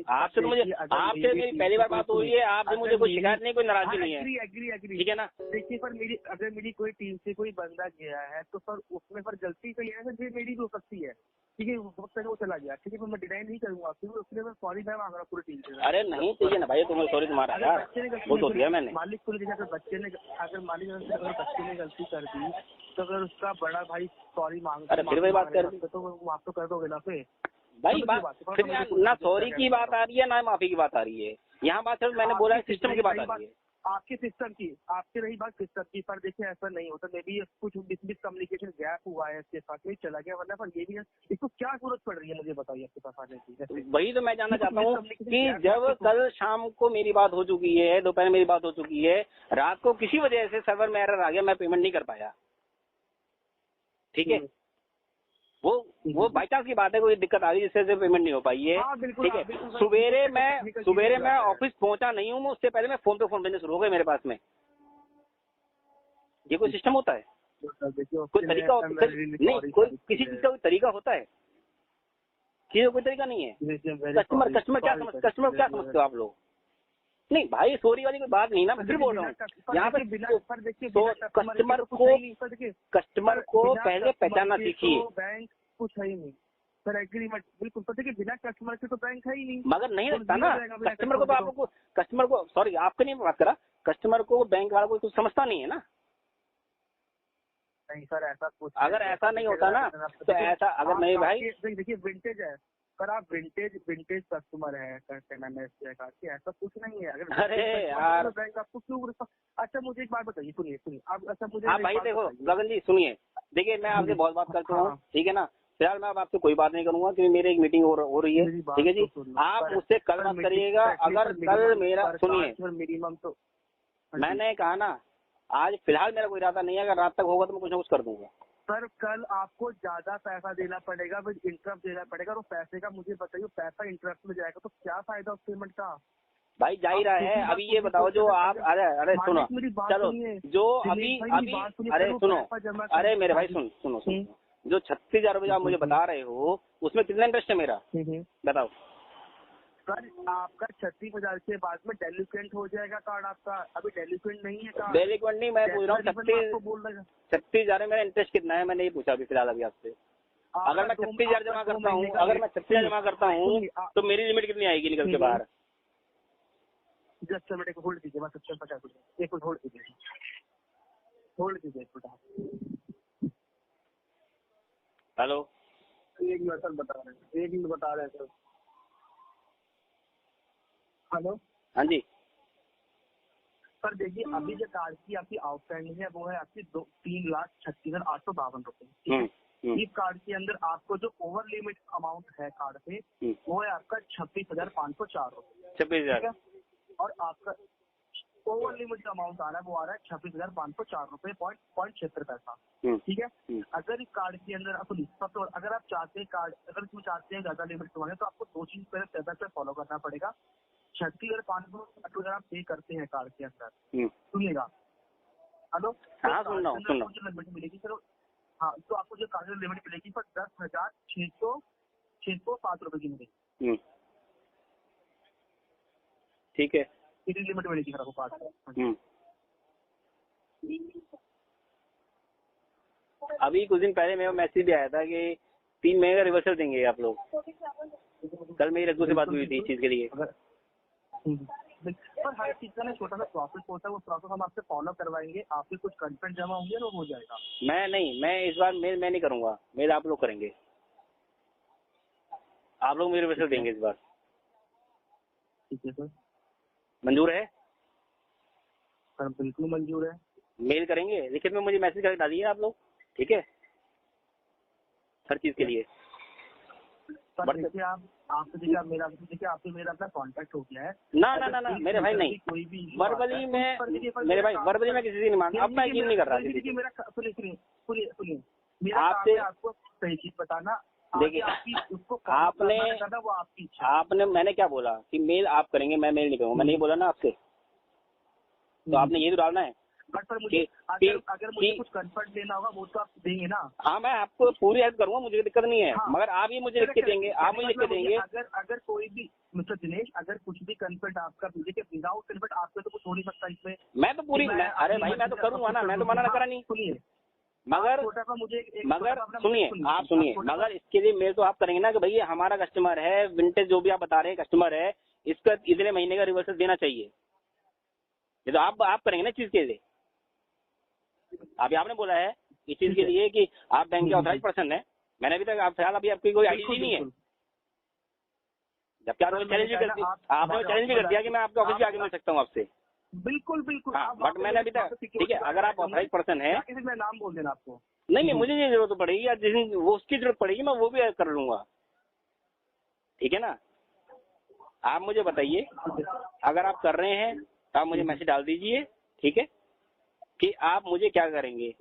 आपसे तो मुझे, आपसे मेरी पहली बार बात हुई है, आपसे मुझे कोई शिकायत नहीं, कोई नाराजगी नहीं है, एग्री ठीक है ना। देखिए पर अगर मेरी कोई टीम से कोई बंदा गया है तो सर उसमें पर गलती तो ये है सर, मेरी भी हो सकती है, ठीक है, वक्त पहले वो चला गया, ठीक है, मैं डिनाई नहीं करूंगा, फिर उसके लिए मैं सॉरी मैं मांग रहा पूरी टीम से। अरे नहीं चाहिए ना भाई तुम्हें सॉरी तुम्हारा यार, वो तो दिया मैंने। मालिक को लेकर अगर बच्चे ने गलती कर दी तो अगर उसका बड़ा भाई सॉरी मांग, अरे फिर वही बात कर तो माफ तो कर दोगे ना फिर भाई। फिर ना सॉरी की बात आ रही है ना माफी की बात आ रही है, यहाँ बात सिर्फ मैंने बोला है सिस्टम की बात आ रही है। आपके सिस्टम की, आपकी रही बात सिस्टम की, पर देखिए ऐसा नहीं होता, मे बी कुछ मिस कम्युनिकेशन गैप हुआ है इसके साथ में, चला गया, वरना पर ये भी है, इसको क्या जरूरत पड़ रही है मुझे बताइए आपके पास आने की। वही तो मैं जानना चाहता हूँ कि जब कल शाम को मेरी बात हो चुकी है, दोपहर मेरी बात हो चुकी है, रात को किसी वजह से सर्वर में एरर आ गया, मैं पेमेंट नहीं कर पाया, ठीक है, वो बाई चांस की बात है, कोई दिक्कत आ गई जिससे पेमेंट नहीं हो पाई है, ठीक है। सुबेरे मैं ऑफिस पहुंचा नहीं हूँ, उससे पहले मैं फोन पे फोन भेजने शुरू हो गए मेरे पास में। ये कोई सिस्टम होता है? कोई तरीका होता है? नहीं, कोई किसी चीज का कोई तरीका होता है? किसी का कोई तरीका नहीं है। कस्टमर क्या समझते हो आप लोग? नहीं भाई, सॉरी वाली कोई बात नहीं ना, मैं फिर बोल रहा हूँ यहाँ पे कस्टमर को पहले पहचानना सीखिए। बैंक कुछ है ही नहीं सर, एग्रीमेंट बिल्कुल, तो देखिए बिना कस्टमर के तो बैंक है ही नहीं। मगर नहीं लगता ना कस्टमर को, तो आप लोग कस्टमर को, सॉरी आपके नहीं बात करा, कस्टमर को बैंक वाला को कुछ समझता नहीं है ना। नहीं सर, ऐसा कुछ, अगर ऐसा नहीं होता ना तो ऐसा, अगर नहीं भाई देखिए विंटेज है पर आप विंटेज कस्टमर है, ऐसा कुछ नहीं है। अगर अरे यार बैंक आपको क्यों, अच्छा मुझे एक बात बताइए, सुनिए अब, अच्छा मुझे, हाँ भाई देखो गगन जी सुनिए, देखिए मैं आपसे बहुत बात करता हूँ, ठीक है ना, फिलहाल मैं अब आपसे कोई बात नहीं करूंगा क्योंकि मेरी एक मीटिंग हो रही है, ठीक है जी, आप मुझसे कल बात करिएगा। अगर कल मेरा, सुनिए मिनिमम तो मैंने कहा ना, आज फिलहाल मेरा कोई इरादा नहीं है, अगर रात तक होगा तो मैं कुछ ना कुछ कर दूंगा। सर कल आपको ज्यादा पैसा देना पड़ेगा, विद इंटरेस्ट देना पड़ेगा, और पैसे का मुझे बताइए, पैसा इंटरेस्ट में जाएगा तो क्या फायदा उस पेमेंट का? भाई जा ही रहा है। अभी ये बताओ जो आप, अरे सुनो, चलो जो अभी अरे सुनो, अरे मेरे भाई सुनो, जो 36,000 रुपये आप मुझे बता रहे हो उसमें कितना इंटरेस्ट है मेरा, बताओ। सर आपका 36,000 के बाद में डेलिक्वेंट हो जाएगा कार्ड आपका, अभी डेलिक्वेंट नहीं है कार्ड। डेलिक्वेंट नहीं, मैं पूछ रहा हूँ 36,000 है मेरा इंटरेस्ट कितना है, मैंने ये पूछा अभी फिलहाल अभी आपसे। अगर मैं 36,000 जमा करता हूँ, अगर मैं 36,000 जमा करता हूँ तो मेरी लिमिट कितनी आएगी निकल के बाहर? जस्ट मिनट एक होल्ड कीजिए, बस 50 एक मिनट होल्ड कीजिए एक मिनट। हेलो, एक मिनट सर बता रहे हैं सर। हेलो, हाँ जी सर देखिए, अभी जो कार्ड की आपकी आउटस्टैंडिंग है वो है आपकी 3,36,852 रुपए। इस कार्ड के अंदर आपको जो ओवर लिमिट अमाउंट है कार्ड पे वो है आपका 26,504 रुपए। 26,000 और आपका ओवर लिमिट अमाउंट आ रहा है वो आ रहा है 26,504 रुपए .76 ठीक है। अगर इस कार्ड के अंदर आप अगर आप चाहते हैं कार्ड, अगर इसमें चाहते हैं ज्यादा लिमिट करवाने तो आपको 2 चीज पहले फॉलो करना पड़ेगा। 36,500 अगर आप पे करते हैं कार्ड के अंदर, सुनिएगा, हेलो, हाँ सुन रहा हूँ, लिमिट मिलेगी सर, हाँ, तो आपको जो कार्ड लिमिट मिलेगी पर 10,607 रुपए की मिलेगी, ठीक है, इतनी लिमिट मिलेगी सर आपको कार्ड। अभी कुछ दिन पहले मेरा मैसेज भी आया था कि 3 महीने का रिवर्सल देंगे आप लोग। कल मेरी रघु से बात हुई थी इस चीज के लिए। पर हर चीज का ना छोटा सा प्रोसेस होता है, वो प्रोसेस हम आपसे फॉलो करवाएंगे, आपके कुछ कंटेंट जमा होंगे ना, हो जाएगा। मैं इस बार मेल मैं नहीं करूंगा, मेल आप लोग करेंगे, आप लोग मेरे रिवर्सल देंगे इस बार। ठीक है सर, मंजूर है सर? बिल्कुल मंजूर है। मेल करेंगे, लिखित में मुझे मैसेज करके डालिए आप लोग, ठीक है, हर चीज के लिए। देखिए आपसे मेरा अपना कांटेक्ट हो गया है ना मेरे भाई नहीं, कोई भी वर्बली में, मेरे भाई वर्बली में किसी से नहीं मांगा, अब मैं यकीन नहीं कर रहा। सुनिए, आपसे आपको सही चीज बताना, देखिए आपने मैंने क्या बोला कि मेल आप करेंगे, मैं मेल नहीं करूंगा, मैं नहीं बोला ना आपसे, तो आपने ये तो डालना है। बट सर मुझे अगर मुझे कुछ कंफर्ट देना होगा वो तो आप देंगे ना। हाँ, मैं आपको पूरी हेल्प करूंगा, मुझे दिक्कत नहीं है, मगर आप ये मुझे लिख के देंगे, आप मुझे लिख के देंगे। अगर कोई भी मिस्टर दिनेश, अगर कुछ भी कंफर्ट आपका देखिए, विदाउट कंफर्ट आपका तो कुछ हो नहीं सकता इसमें। मैं तो पूरी अरे भाई मैं तो करूंगा ना, मैं तो मना करा नहीं। सुनिए, मगर सुनिए, आप सुनिए, मगर इसके लिए मेल तो आप करेंगे ना कि भैया हमारा कस्टमर है, विंटेज जो भी आप बता रहे हैं कस्टमर है, इसका इतने महीने का रिवर्सल देना चाहिए। ये तो आप करेंगे ना इस चीज के लिए। अभी आपने बोला है इस चीज के लिए कि आप बैंक के ऑथराइज पर्सन है। मैंने अभी तक आप फिलहाल अभी आपकी कोई आईडी नहीं है, जबकि आपने चैलेंज भी कर दिया कि मैं आपके ऑफिस भी आगे मिल सकता हूँ आपसे। बिल्कुल बिल्कुल। हाँ, बट मैंने अभी तक, ठीक है, अगर आप ऑथराइज पर्सन है, नाम बोल देना आपको। नहीं मुझे ये जरूरत पड़ेगी, या जिस दिन वो उसकी जरूरत पड़ेगी मैं वो भी कर लूंगा, ठीक है ना। आप मुझे बताइए, अगर आप कर रहे हैं तो आप मुझे मैसेज डाल दीजिए, ठीक है, कि आप मुझे क्या करेंगे।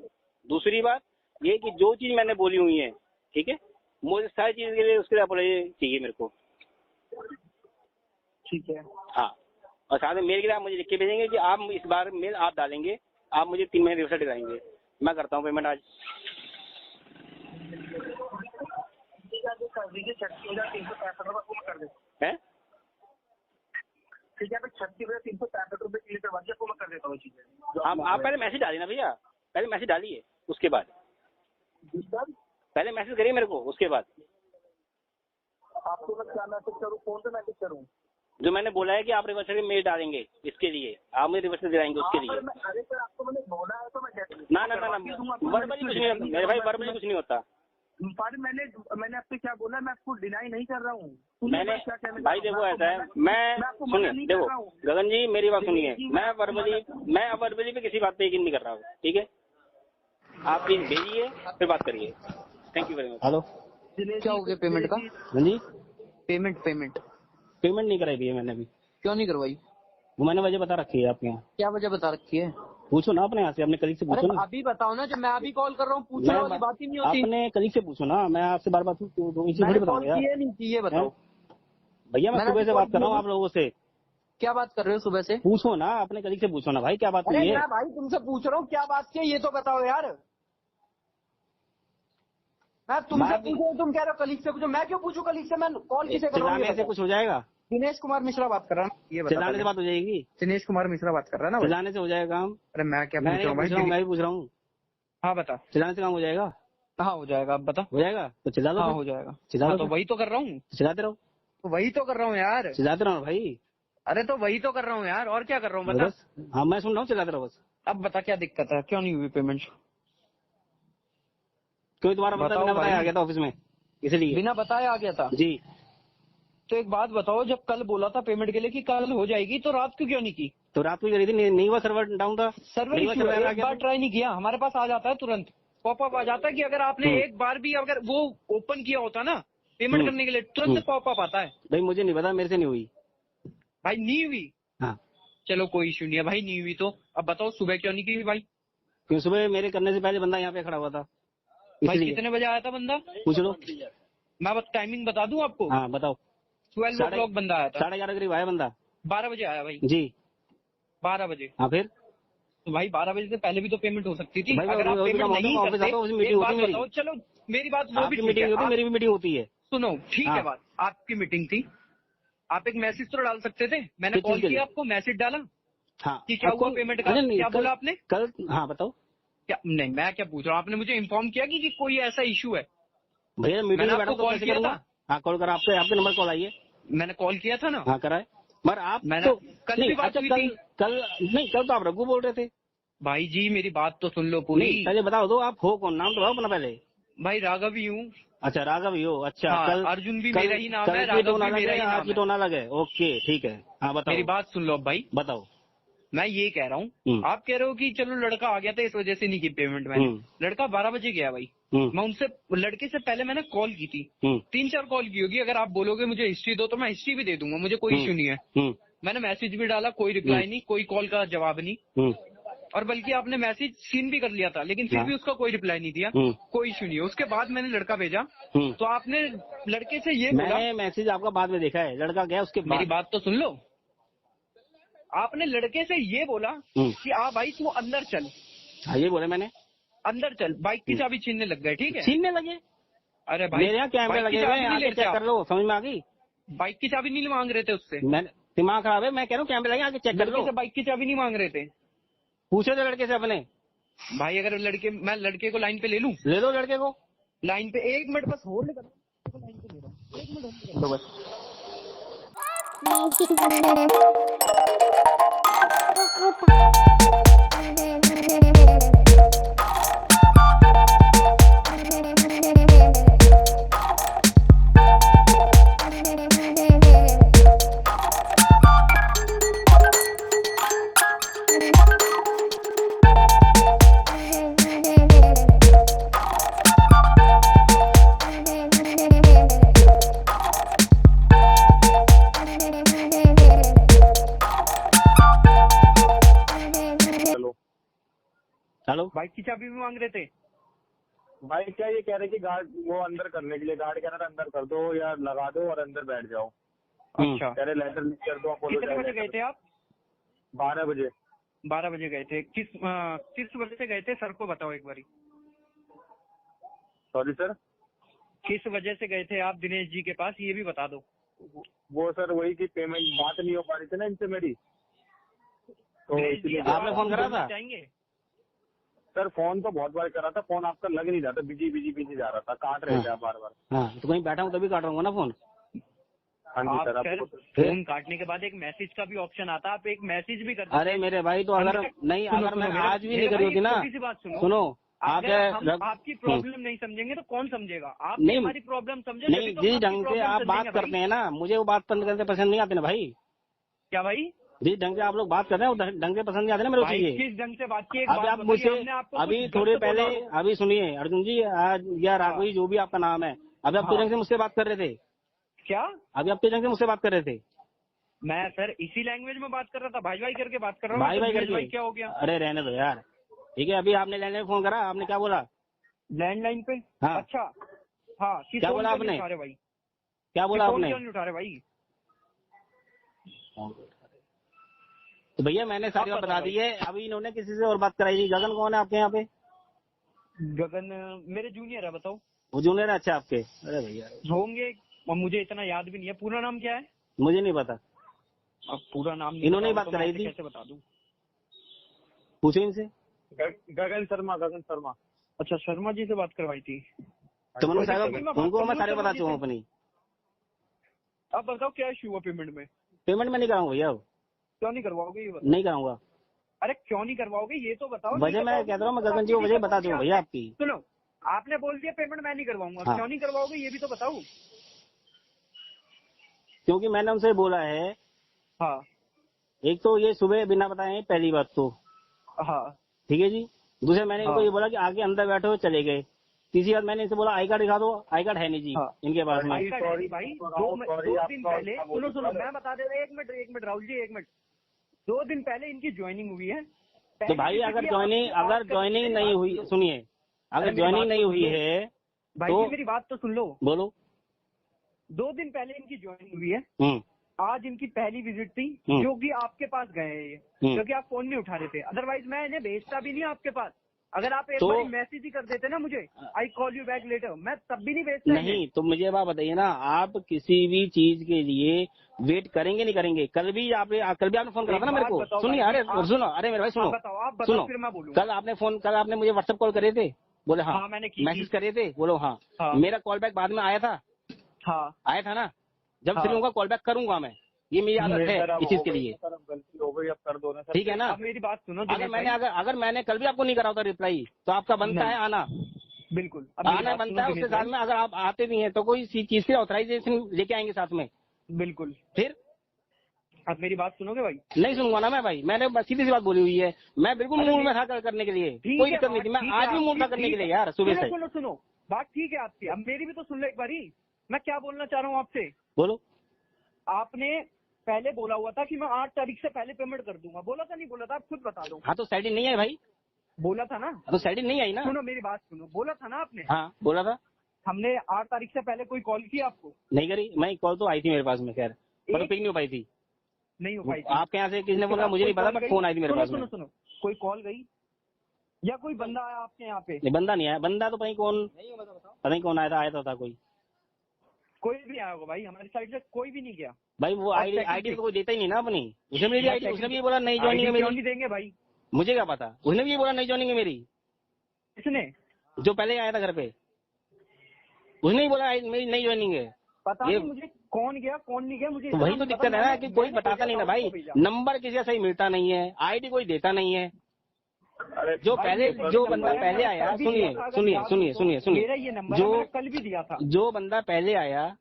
दूसरी बात ये कि जो चीज मैंने बोली हुई है, ठीक है, मुझे सारी चीज के लिए उसके लिए चाहिए मेरे को, ठीक है। हाँ, और साथ में मेल के लिए आप मुझे लिख के भेजेंगे कि आप इस बार मेल आप डालेंगे, आप मुझे 3 महीने रिवर्सल दिलाएंगे। मैं करता हूँ पेमेंट आज। कर दीजिए 36,365 कर देते हैं? ठीक है, 36,365 रुपए के लिए करवा दिया, आपको मैं कर देता हूँ चीजें। आप पहले मैसेज डालिए ना भैया, पहले मैसेज डालिए, उसके बाद पहले मैसेज करिए मेरे को, उसके बाद आपको मैं क्या मैसेज करूँ, कौन सा मैसेज करूँ? जो मैंने बोला है कि आप रिवर्सल मेल डालेंगे, इसके लिए आप मुझे रिवर्सल दिलाएंगे उसके लिए। अरे सर आपको मैंने बोला है तो मैं ना वर्बली कुछ नहीं होता मेरे भाई, वर्बली कुछ नहीं होता। मैंने आपसे क्या बोला, मैं आपको डिनाई नहीं कर रहा हूँ। मैंने भाई देखो ऐसा है, मैं सुनिए, देखो गगन जी मेरी बात सुनिए, मैं वर्बली पे किसी बात पे यकीन नहीं कर रहा हूँ, ठीक है। आप प्लीज भेजिए फिर बात करिए। Thank you very much. Hello, क्या हो गया पेमेंट का? जी पेमेंट नहीं कराई भैया मैंने अभी। क्यों नहीं करवाई? वो मैंने वजह बता रखी है आपके यहाँ। क्या वजह बता रखी है? पूछो ना अपने यहाँ से, अपने कलीग से पूछो ना। अभी बताओ ना, जब मैं अभी कॉल कर रहा हूँ पूछने वाली बात ही नहीं होती। अपने कलीग से पूछो ना, मैं आपसे बार बार बताऊंगा। ये बताओ भैया, मैं सुबह से बात कर रहा हूँ आप लोगों से। क्या बात कर रहे हो सुबह से? पूछो ना, अपने कलीग से पूछो ना भाई, क्या बात हुई है। मैं भाई तुमसे पूछ रहा हूँ क्या बात की है, ये तो बताओ यार। मैं तुमसे पूछूं, तुम कह रहे हो कलीग से पूछो, मैं क्यों पूछूं कलीग से? मैं कॉल किसे कर रहा हूँ? कुछ हो जाएगा? दिनेश कुमार मिश्रा बात कर रहा हूँ। ये चिल्लाने से बात हो जाएगी? दिनेश कुमार मिश्रा बात कर रहा है ना। चिल्लाने से हो जाएगा काम? अरे मैं क्या पूछ रहा हूँ, मैं भी पूछ रहा हूँ। हाँ बता। चिल्लाने से काम हो जाएगा? हाँ हो जाएगा, अब बता। हो जाएगा तो चिल्ला दो। हाँ हो जाएगा। चिल्ला तो वही तो कर रहा हूँ। चिल्लाते रहो। तो वही तो कर रहा हूँ यार। चिल्लाते रहो भाई। अरे तो वही तो कर रहा हूँ यार, और क्या कर रहा हूँ बता। हाँ मैं सुन रहा हूँ, चिल्लाते रहो बस। अब बता क्या दिक्कत है, क्यों नहीं हुई पेमेंट? क्यों तुम्हारा बंदा बिना बताया आ गया था ऑफिस में, इसलिए। बिना बताया आ गया था जी। तो एक बात बताओ, जब कल बोला था पेमेंट के लिए कि कल हो जाएगी, तो रात क्यों नहीं की? तो रात को करी थी, नहीं हुआ, सर्वर डाउन था। सर्वर एक बार ट्राई नहीं किया? हमारे पास आ जाता है तुरंत, पॉपअप आ जाता है कि अगर आपने एक बार भी अगर वो ओपन किया होता ना पेमेंट करने के लिए, तुरंत पॉपअप आता है। भाई मुझे नहीं पता, मेरे से नहीं हुई भाई। नहीं हुई? हाँ चलो कोई इशू नहीं है भाई, नहीं हुई तो अब बताओ सुबह क्यों नहीं की भाई? क्यों सुबह मेरे करने से पहले बंदा यहाँ पे खड़ा हुआ था। भाई कितने बजे आया था बंदा? पूछ लो। मैं टाइमिंग बता दूं आपको? हाँ बताओ। 12 o'clock बंदा आया था। 11:30 करीब आया बंदा। 12 बजे आया भाई जी। 12 बजे। हाँ फिर? तो भाई 12 बजे से पहले भी तो पेमेंट हो सकती थी। भाई अगर आप पेमेंट नहीं करते, एक बात बताओ, चलो मेरी बात वो भी मीटिंग होती है, मेरी भी मीटिंग होती है। सुनो ठीक है बात, आपकी मीटिंग थी, आप एक मैसेज तो डाल सकते थे। मैंने कॉल किया आपको, मैसेज डाला हाँ कि क्या हुआ पेमेंट का, क्या बोला आपने कल? हाँ बताओ। क्या नहीं, मैं क्या पूछ रहा हूँ, आपने मुझे इन्फॉर्म किया कि कोई ऐसा इशू है? भैया मीटिंग में बैठा तो कॉल किया था। हाँ कॉल करा, आपके नंबर कॉल आई है। मैंने कॉल किया था ना। हाँ कराए, मगर आप मैंने कल भी बात हुई थी। कल नहीं, कल तो आप रघु बोल रहे थे। भाई जी मेरी बात तो सुन लो पूरी। पहले बताओ दो, आप हो कौन, नाम तो बताओ अपना पहले। भाई राघव ही हूँ। अच्छा राघव ही हो, अच्छा। हाँ, कल अर्जुन भी मेरा ही नाम है, राघव भी मेरा ही नाम है। टोन अलग है, ओके ठीक है। हाँ बताओ, मेरी बात सुन लो भाई। बताओ। मैं ये कह रहा हूँ, आप कह रहे हो कि चलो लड़का आ गया था इस वजह से नहीं की पेमेंट मैंने। लड़का 12 बजे गया भाई। मैं उनसे, लड़के से पहले मैंने कॉल की थी, 3-4 कॉल की होगी। अगर आप बोलोगे मुझे हिस्ट्री दो तो मैं हिस्ट्री भी दे दूंगा, मुझे कोई इश्यू नहीं है। मैंने मैसेज भी डाला, कोई रिप्लाई नहीं, कोई कॉल का जवाब नहीं। और बल्कि आपने मैसेज सीन भी कर लिया था, लेकिन फिर भी उसका कोई रिप्लाई नहीं दिया। कोई इशू नहीं है। उसके बाद मैंने लड़का भेजा, तो आपने लड़के से ये बोला, मैंने मैसेज आपका बाद में देखा है, लड़का गया उसके बाद। मेरी बात तो सुन लो। आपने लड़के से ये बोला कि आ भाई तू अंदर चल। हाँ ये बोले मैंने, अंदर चल। बाइक की चाबी छीनने लग गए, ठीक है? छीनने लगे? अरे भाई मेरे यहाँ कैमरे लगे हुए, चेक कर लो, समझ में आ गई। बाइक की चाबी नहीं मांग रहे थे उससे। मैंने दिमाग खराब है, मैं कह रहा हूँ कैमरे लगे, आके चेक कर लो। बाइक की चाबी नहीं मांग रहे थे। पूछे थे लड़के से अपने, भाई अगर मैं लड़के को लाइन पे ले लूं? ले लो लड़के को लाइन पे, 1 मिनट बस होल्ड कर, लाइन पे ले रहा हूँ, 1 मिनट होल्ड कर लो बस। हेलो, बाइक की चाबी भी मांग रहे थे भाई। क्या ये कह रहे कि गार्ड वो अंदर करने के लिए, गार्ड कह रहा था अंदर कर दो या लगा दो और अंदर बैठ जाओ। अच्छा, कह रहे लेटर लिख कर दो। कितने बजे गए थे आप? 12 बजे। 12 बजे गए थे। किस वजह से गए थे सर को बताओ एक बारी। सॉरी सर, किस वजह से गए थे आप दिनेश जी के पास, ये भी बता दो। वो सर वही की पेमेंट बात नहीं हो पा रही थी ना इनसे मेरी, तो इसलिए। आपने फोन करा था? सर फोन तो बहुत बार करा था, फोन आपका लग नहीं रहा था, बिजी जा रहा था, काट रहे थे आप बार बार। हाँ, तो कहीं बैठा हूँ तभी काट रहा हूँ ना फोन। हाँ जी सर, आपको फोन काटने के बाद एक मैसेज का भी ऑप्शन आता है, आप एक मैसेज भी करते। अरे मेरे भाई, तो अगर नहीं, अगर मैं आज भी नहीं करी होती ना, सुनो, आपकी प्रॉब्लम नहीं समझेंगे तो कौन समझेगा? आप नहीं हमारी प्रॉब्लम समझे नहीं, जिस ढंग से आप बात करते हैं ना, मुझे वो बात करते पसंद नहीं आते ना भाई। क्या भाई? जिस ढंग से आप लोग बात कर रहे हैं वो ढंग से पसंद नहीं आते ना मेरे को चीजें। किस ढंग से बात की? अभी आप मुझसे अभी थोड़े पहले, अभी सुनिए अर्जुन जी, आज या राघव जी जो भी आपका नाम है, अभी आप किस ढंग से मुझसे बात कर रहे थे? क्या अभी आप किस ढंग से मुझसे बात कर रहे थे? मैं सर इसी लैंग्वेज में बात कर रहा था, भाई भाई करके बात कर रहा हूँ। भाई करके क्या हो गया? अरे रहने दो यार, ठीक है। अभी आपने लैंडलाइन में फोन करा, आपने क्या बोला? लैंडलाइन पे? हाँ। अच्छा, हाँ, क्या बोला आपने? भाई क्या बोला आपने? क्यों नहीं उठा रहे भाई? तो भैया मैंने सारी बात बता दी है। अभी इन्होंने किसी से और बात कराई थी। गगन कौन है आपके यहाँ पे? गगन मेरे जूनियर है। बताओ। वो जूनियर है? अच्छा, आपके? अरे भैया होंगे, मुझे इतना याद भी नहीं है। पूरा नाम क्या है? मुझे नहीं पता। अब पूरा नाम इन्होंने बात कराई थी, कैसे बता दूं? पूछो इनसे। गगन शर्मा। अच्छा, शर्मा जी से बात करवाई थी। तो उनको मैं सारे बता चुका हूँ अपनी। अब बताओ क्या इशू हुआ पेमेंट में? पेमेंट में नहीं कराऊंगा भैया। क्यों नहीं करवाओगे ये बताओ? नहीं कराऊंगा। अरे क्यों नहीं करवाओगे ये तो बताओ। वजह मैं कहता रहा हूँ, मैं गगन जी को वजह बता दूंगा भैया आपकी। सुनो, आपने बोल दिया पेमेंट मैं नहीं करवाऊंगा। हाँ। क्यों नहीं करवाओगे ये भी तो बताओ। क्योंकि मैंने उनसे बोला है। हाँ। एक तो ये सुबह बिना बताए पहली बात तो। हाँ ठीक है जी। दूसरे मैंने इनको ये बोला कि आगे अंदर बैठो, चले गए। तीसरी बात मैंने इनसे बोला आई कार्ड दिखा दो। आई कार्ड है नहीं जी इनके पास में। आई कार्ड है भाई। 2 दिन पहले सुनो मैं बता दे रहा हूँ। 1 मिनट राहुल जी, 1 मिनट। 2 दिन पहले इनकी ज्वाइनिंग हुई है। तो भाई अगर ज्वाइनिंग नहीं हुई, सुनिए, अगर ज्वाइनिंग नहीं हुई है भाई तो मेरी बात तो सुन लो। बोलो। 2 दिन पहले इनकी ज्वाइनिंग हुई है। आज इनकी पहली विजिट थी, जो कि आपके पास गए हैं ये, क्योंकि आप फोन नहीं उठा रहे थे। अदरवाइज मैं इन्हें भेजता भी नहीं आपके पास। अगर आप एक बार मैसेज ही कर देते ना मुझे, I call you back later, मैं तब भी नहीं भेजता। नहीं, तो मुझे बात बताइए ना, आप किसी भी चीज के लिए वेट करेंगे नहीं करेंगे? कल भी आपने फोन करा था ना मेरे को। सुनिए, अरे सुनो, अरे मेरे भाई सुनो, सुनो, फिर मैं बोलूंगा। कल आपने मुझे व्हाट्सएप कॉल करे थे? बोले हाँ। मैंने मैसेज करे थे? बोलो हाँ। मेरा कॉल बैक बाद में आया था? हाँ आया था ना। जब फ्री होगा कॉल बैक करूंगा मैं, ये मेरी आदत है इस चीज के लिए। गलती हो गई, अब कर दो ना। ठीक है ना। अब मेरी बात सुनो। अगर मैंने कल भी आपको नहीं करा होता रिप्लाई, तो आपका बनता है आना। बिल्कुल आना बनता है। उसके साथ में अगर आप आते भी हैं तो कोई चीज की ऑथराइजेशन लेके आएंगे साथ में। बिल्कुल। फिर आप मेरी बात सुनोगे भाई? नहीं सुनूंगा ना मैं भाई। मैंने सीधी सी बात बोली हुई है। मैं बिल्कुल मूड में था करने के लिए, कोई दिक्कत नहीं थी। मैं आज भी मूड था करने के लिए यार, सुबह से। सुनो बात ठीक है आपकी। अब मेरी भी तो सुन लो एक बारी। मैं क्या बोलना चाह रहा हूँ आपसे। बोलो। आपने पहले बोला हुआ था कि मैं 8 तारीख से पहले पेमेंट कर दूंगा। बोला था नहीं बोला था? आप खुद बता दो। हाँ, तो सैलरी नहीं आई भाई। बोला था ना? तो सैलरी नहीं आई ना। सुनो मेरी बात सुनो। बोला था ना आपने? हाँ बोला था। हमने 8 तारीख से पहले कोई कॉल की आपको? नहीं करी। मैं कॉल तो आई थी मेरे पास में, खैर पर पिक नहीं हो पाई थी। नहीं हो पाई थी। आपके यहाँ से किसने बोला मुझे नहीं पता, बट फोन आई थी मेरे पास में। सुनो, कोई कॉल गई या कोई बंदा आया आपके यहाँ पे? नहीं, बंदा नहीं आया। बंदा तो कहीं कौन, पता नहीं कौन आया था कोई भी आया होगा भाई। हमारी साइड से कोई भी नहीं गया भाई। वो आईडी तो कोई देता ही नहीं ना अपनी। उसने मेरी आईडी, उसने भी बोला नहीं ज्वाइनिंग है मेरी। नहीं देंगे भाई। मुझे क्या पता, उसने भी ये बोला नहीं ज्वाइनिंग है मेरी। किसने? जो पहले आया था घर पे, उसने ही बोला मेरी नहीं ज्वाइनिंग है। पता नहीं मुझे कौन गया कौन नहीं गया, मुझे तो वही तो दिक्कत है ना कि कोई बताता नहीं ना भाई, नंबर किसी का सही मिलता नहीं है, आईडी कोई देता नहीं है। जो बंदा पहले आया, सुनिए, जो कल भी दिया था, जो बंदा पहले आया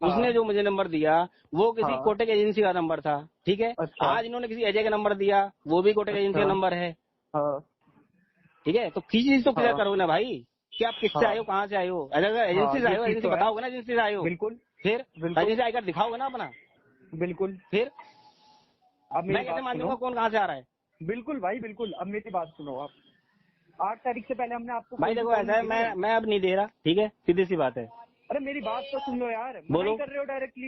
उसने जो मुझे नंबर दिया वो किसी कोटक एजेंसी का नंबर था, ठीक है। अच्छा। आज इन्होंने किसी अजय का नंबर दिया, वो भी कोटक एजेंसी का नंबर है, ठीक है। तो किसी चीज तो क्लियर करो ना भाई कि आप किससे आए हो, कहाँ से आए हो। अगर एजेंसी से आए हो, एजेंसी बताओगे ना एजेंसी से आए हो। बिल्कुल। फिर एजेंसी आकर दिखाओगे ना अपना। बिल्कुल। फिर अब मैं कैसे मान लूंगा कौन कहाँ से आ रहा है। बिल्कुल भाई बिल्कुल। अब मेरी बात सुनो, आप 8 तारीख से पहले हमने आपको भाई देखो ऐसा है, मैं अब नहीं दे रहा, ठीक है, सीधी सी बात है। अरे मेरी बात तो सुन लो यार, बोलो। कर रहे हो डायरेक्टली।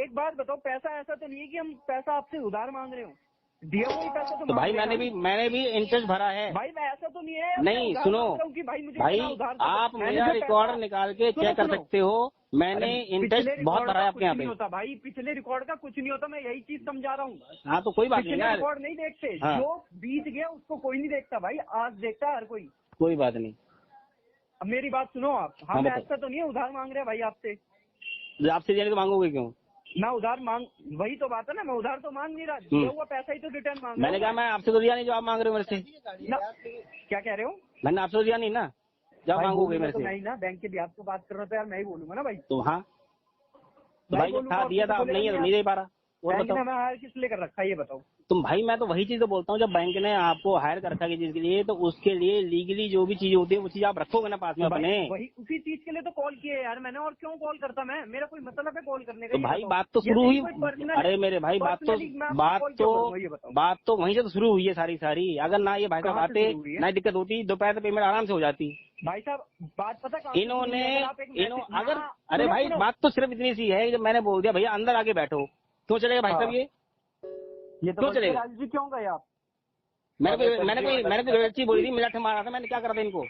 एक बात बताओ, पैसा ऐसा तो नहीं है कि हम पैसा आपसे उधार मांग रहे हो, दिया हुआ पैसा तो भाई मैंने भी इंटरेस्ट भरा है भाई। मैं ऐसा तो नहीं है नहीं, सुनो कि भाई मुझे भाई, आप मेरा रिकॉर्ड निकाल के चेक कर सकते हो, मैंने इंटरेस्ट बहुत भरा है आपके यहाँ पे। होता भाई, पिछले रिकॉर्ड का कुछ नहीं होता, मैं यही चीज समझा रहा हूँ। हाँ तो कोई बात नहीं यार, रिकॉर्ड नहीं देखते। हाँ। जो बीत गया उसको कोई नहीं देखता भाई, आज देखता है हर कोई बात नहीं। अब मेरी बात सुनो आप, हम ऐसा तो नहीं है उधार मांग रहे हैं भाई आपसे। आपसे जाने तो मांगोगे क्यों? मैं उधार मांग, वही तो बात है ना, मैं उधार तो मांग नहीं रहा, दिया हुआ पैसा ही तो रिटर्न मांग। मैंने कहा मैं आपसे तो दिया नहीं जो आप मांग रहे हो मेरे से। क्या कह रहे हो? मैंने आपसे तो दिया नहीं ना जब मांगोगे मेरे से। नहीं ना, बैंक के ब्याज को बात कर रहा था यार, मैं ही बोलूंगा ना भाई। तो हाँ भाई दिया था, आप नहीं दे पा रहा। बैंक ने हमें हायर किस लेकर रखा है ये बताओ तुम। भाई मैं तो वही चीज तो बोलता हूँ, जब बैंक ने आपको हायर कर रखा किसी चीज के लिए तो उसके लिए लीगली जो भी चीज होती है वो चीज आप रखोगे ना पास में अपने। वही उसी चीज के लिए तो कॉल किया यार मैंने, और क्यों कॉल करता मैं, मेरा कोई मतलब है कॉल करने का? तो भाई बात तो शुरू हुई, अरे मेरे भाई बात तो वहीं से तो शुरू हुई है सारी। अगर ना ये भाई साहब आते ना दिक्कत होती, दोपहर से पेमेंट आराम से हो जाती। भाई साहब बात पता इन्होंने अगर अरे भाई बात तो सिर्फ इतनी सी है, जब मैंने बोल दिया भैया अंदर आके बैठो, क्यों चलेगा भाई साहब ये तो क्यों चलेगा? क्यों गए आप? मैंने कोई चीज बोली थी, मिनट मारा था मैंने, क्या करा था इनको?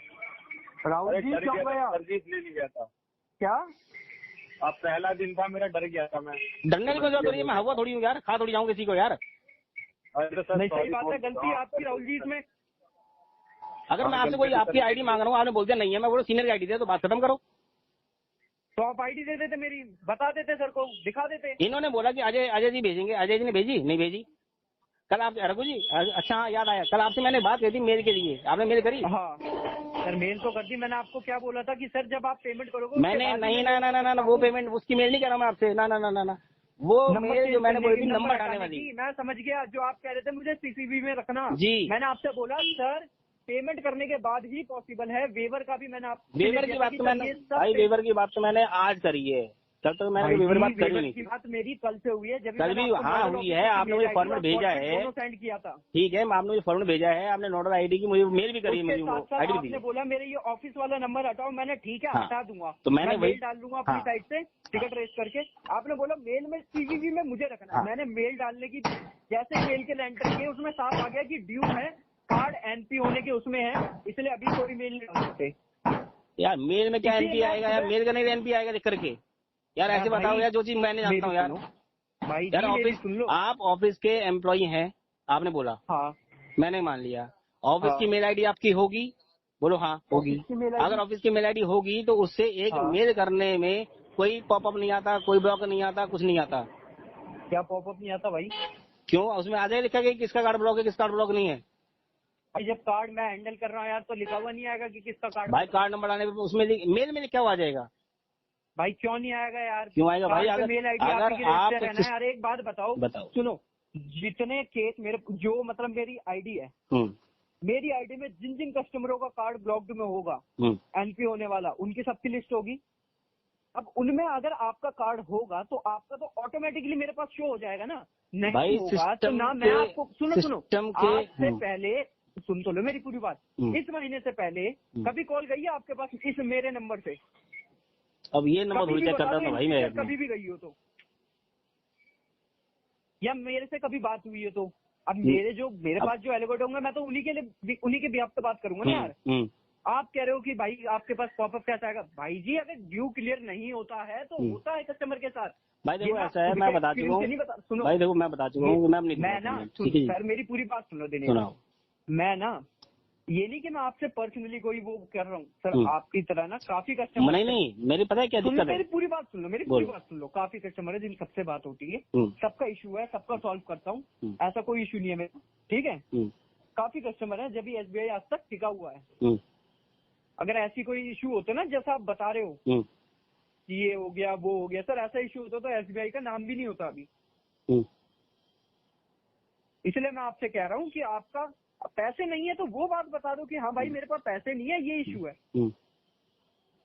राहुल जी क्यों गया? क्या अब पहला दिन था मेरा, डर गया था मैं। डरने की कोई जरूरत नहीं है, मैं हवा थोड़ी हूँ यार, खा थोड़ी जाऊँ किसी को यार। नहीं सही बात है, गलती आपकी राहुल जी इसमें। अगर मैं आपसे कोई आपकी आईडी मांग रहा हूँ, आपने बोल दिया नहीं है, मैं बोलो सीनियर की आईडी दे, तो बात खत्म करो। तो आप आईडी दे देते मेरी, बता देते सर को, दिखा देते। इन्होंने बोला कि अजय जी भेजेंगे, अजय जी ने भेजी नहीं भेजी। कल आप रघु जी, अच्छा हाँ याद आया, कल आपसे मैंने बात की थी मेल के लिए, आपने मेल करी? हाँ सर मेल तो कर दी मैंने। आपको क्या बोला था कि सर जब आप पेमेंट करोगे मैंने नहीं ना वो पेमेंट उसकी मेल नहीं कर रहा मैं आपसे, ना वो मेल जो मैंने बोली थी नंबर हटाने वाली। मैं समझ गया, जो आप कह रहे थे मुझे सीसीबी में रखना जी। मैंने आपसे बोला सर पेमेंट करने के बाद ही पॉसिबल है, वेवर का भी मैंने वेवर की बात तो मैंने भाई, वेवर की बात तो मैंने आज करी है, कल तक मैंने वेवर बात करी नहीं। बात मेरी कल से हुई है, जब कल भी हाँ हुई है, आपने मुझे फॉर्मेट भेजा है, सेंड किया था, ठीक है, आपने मुझे फॉर्मेट भेजा है, आपने नोडल आईडी की मुझे मेल भी करी है, मुझे आईडी दी। आपने बोला मेरे ये ऑफिस वाला नंबर हटाओ, मैंने ठीक है हटा दूंगा, तो मैंने मेल डाल दूंगा अपनी साइड से टिकट रेस करके। आपने बोला मेल में सीवीवी में मुझे रखना, मैंने मेल डालने की जैसे मेल के एंटर किए उसमें साफ आ गया कि ड्यू है, कार्ड एनपी होने के उसमें है, इसलिए अभी कोई मेल नहीं डाल सकते। यार मेल में क्या एनपी आएगा यार, मेल का नहीं एनपी आएगा देख करके यार, ऐसे बताओ यार, जो चीज मैंने जानता हूँ यार। भाई यार ऑफिस, आप ऑफिस के एम्प्लॉई हैं, आपने बोला हाँ, मैंने मान लिया। ऑफिस की मेल आईडी आपकी होगी, बोलो हाँ होगी। अगर ऑफिस की मेल आईडी होगी तो उससे एक मेल करने में कोई पॉपअप नहीं आता, कोई ब्लॉक नहीं आता, कुछ नहीं आता। क्या पॉपअप नहीं आता भाई? क्यों? उसमें आ जाए लिखा गया किसका कार्ड ब्लॉक है, किसका कार्ड ब्लॉक नहीं है। भाई जब कार्ड मैं हैंडल कर रहा हूँ यार, तो लिखा हुआ नहीं आएगा कि किसका कार्ड? भाई कार्ड नंबर आने पर उसमें मेल में लिखा हुआ आ जाएगा। भाई क्यों नहीं आएगा यार? क्यों आएगा भाई? अगर मेल आईडी आप यार एक बात बताओ, सुनो, जितने केस मेरे जो मतलब मेरी आईडी है, मेरी आईडी में जिन जिन कस्टमरों का कार्ड ब्लॉक्ड में होगा एनपी होने वाला, उनकी सबकी लिस्ट होगी। अब उनमें अगर आपका कार्ड होगा तो आपका तो ऑटोमेटिकली मेरे पास शो हो जाएगा ना, नहीं होगा तो ना। मैं आपको सुनो आज से पहले सुन तो लो मेरी पूरी बात, इस महीने से पहले कभी कॉल गई है आपके पास इस मेरे नंबर से? अब ये नंबर थोड़ी चेक कर रहा था भाई मैं, कभी भी गई हो तो, या मेरे से कभी बात हुई है तो? अब मेरे पास जो एलिगेट होंगे मैं तो उन्हीं के भी आपसे बात करूंगा ना यार। आप कह रहे हो कि भाई आपके पास पॉपअप कैसा आएगा? भाई जी अगर ड्यू क्लियर नहीं होता है तो होता है कस्टमर के साथ। भाई देखो ऐसा है, मैं बता चुका हूँ भाई, देखो मैं बता चुका हूँ, मैं ना सर मेरी पूरी बात सुनो दिनेश, मैं ना ये नहीं कि मैं आपसे पर्सनली कोई वो कर रहा हूँ सर, आपकी तरह ना काफी कस्टमर नहीं मेरी पता है क्या दिक्कत है, मेरी पूरी बात सुन लो, मेरी पूरी बात सुन लो। काफी कस्टमर है जिन सबसे बात होती है, सबका इशू है, सबका सॉल्व करता हूँ, ऐसा कोई इशू नहीं है मेरा, ठीक है। काफी कस्टमर है, जब भी SBI आज तक टिका हुआ है। अगर ऐसी कोई इशू होता ना जैसा आप बता रहे हो कि ये हो गया वो हो गया, सर ऐसा इशू होता तो SBI का नाम भी नहीं होता अभी। इसलिए मैं आपसे कह रहा हूँ कि आपका पैसे नहीं है तो वो बात बता दो कि हाँ भाई मेरे पास पैसे नहीं है, ये इशू है।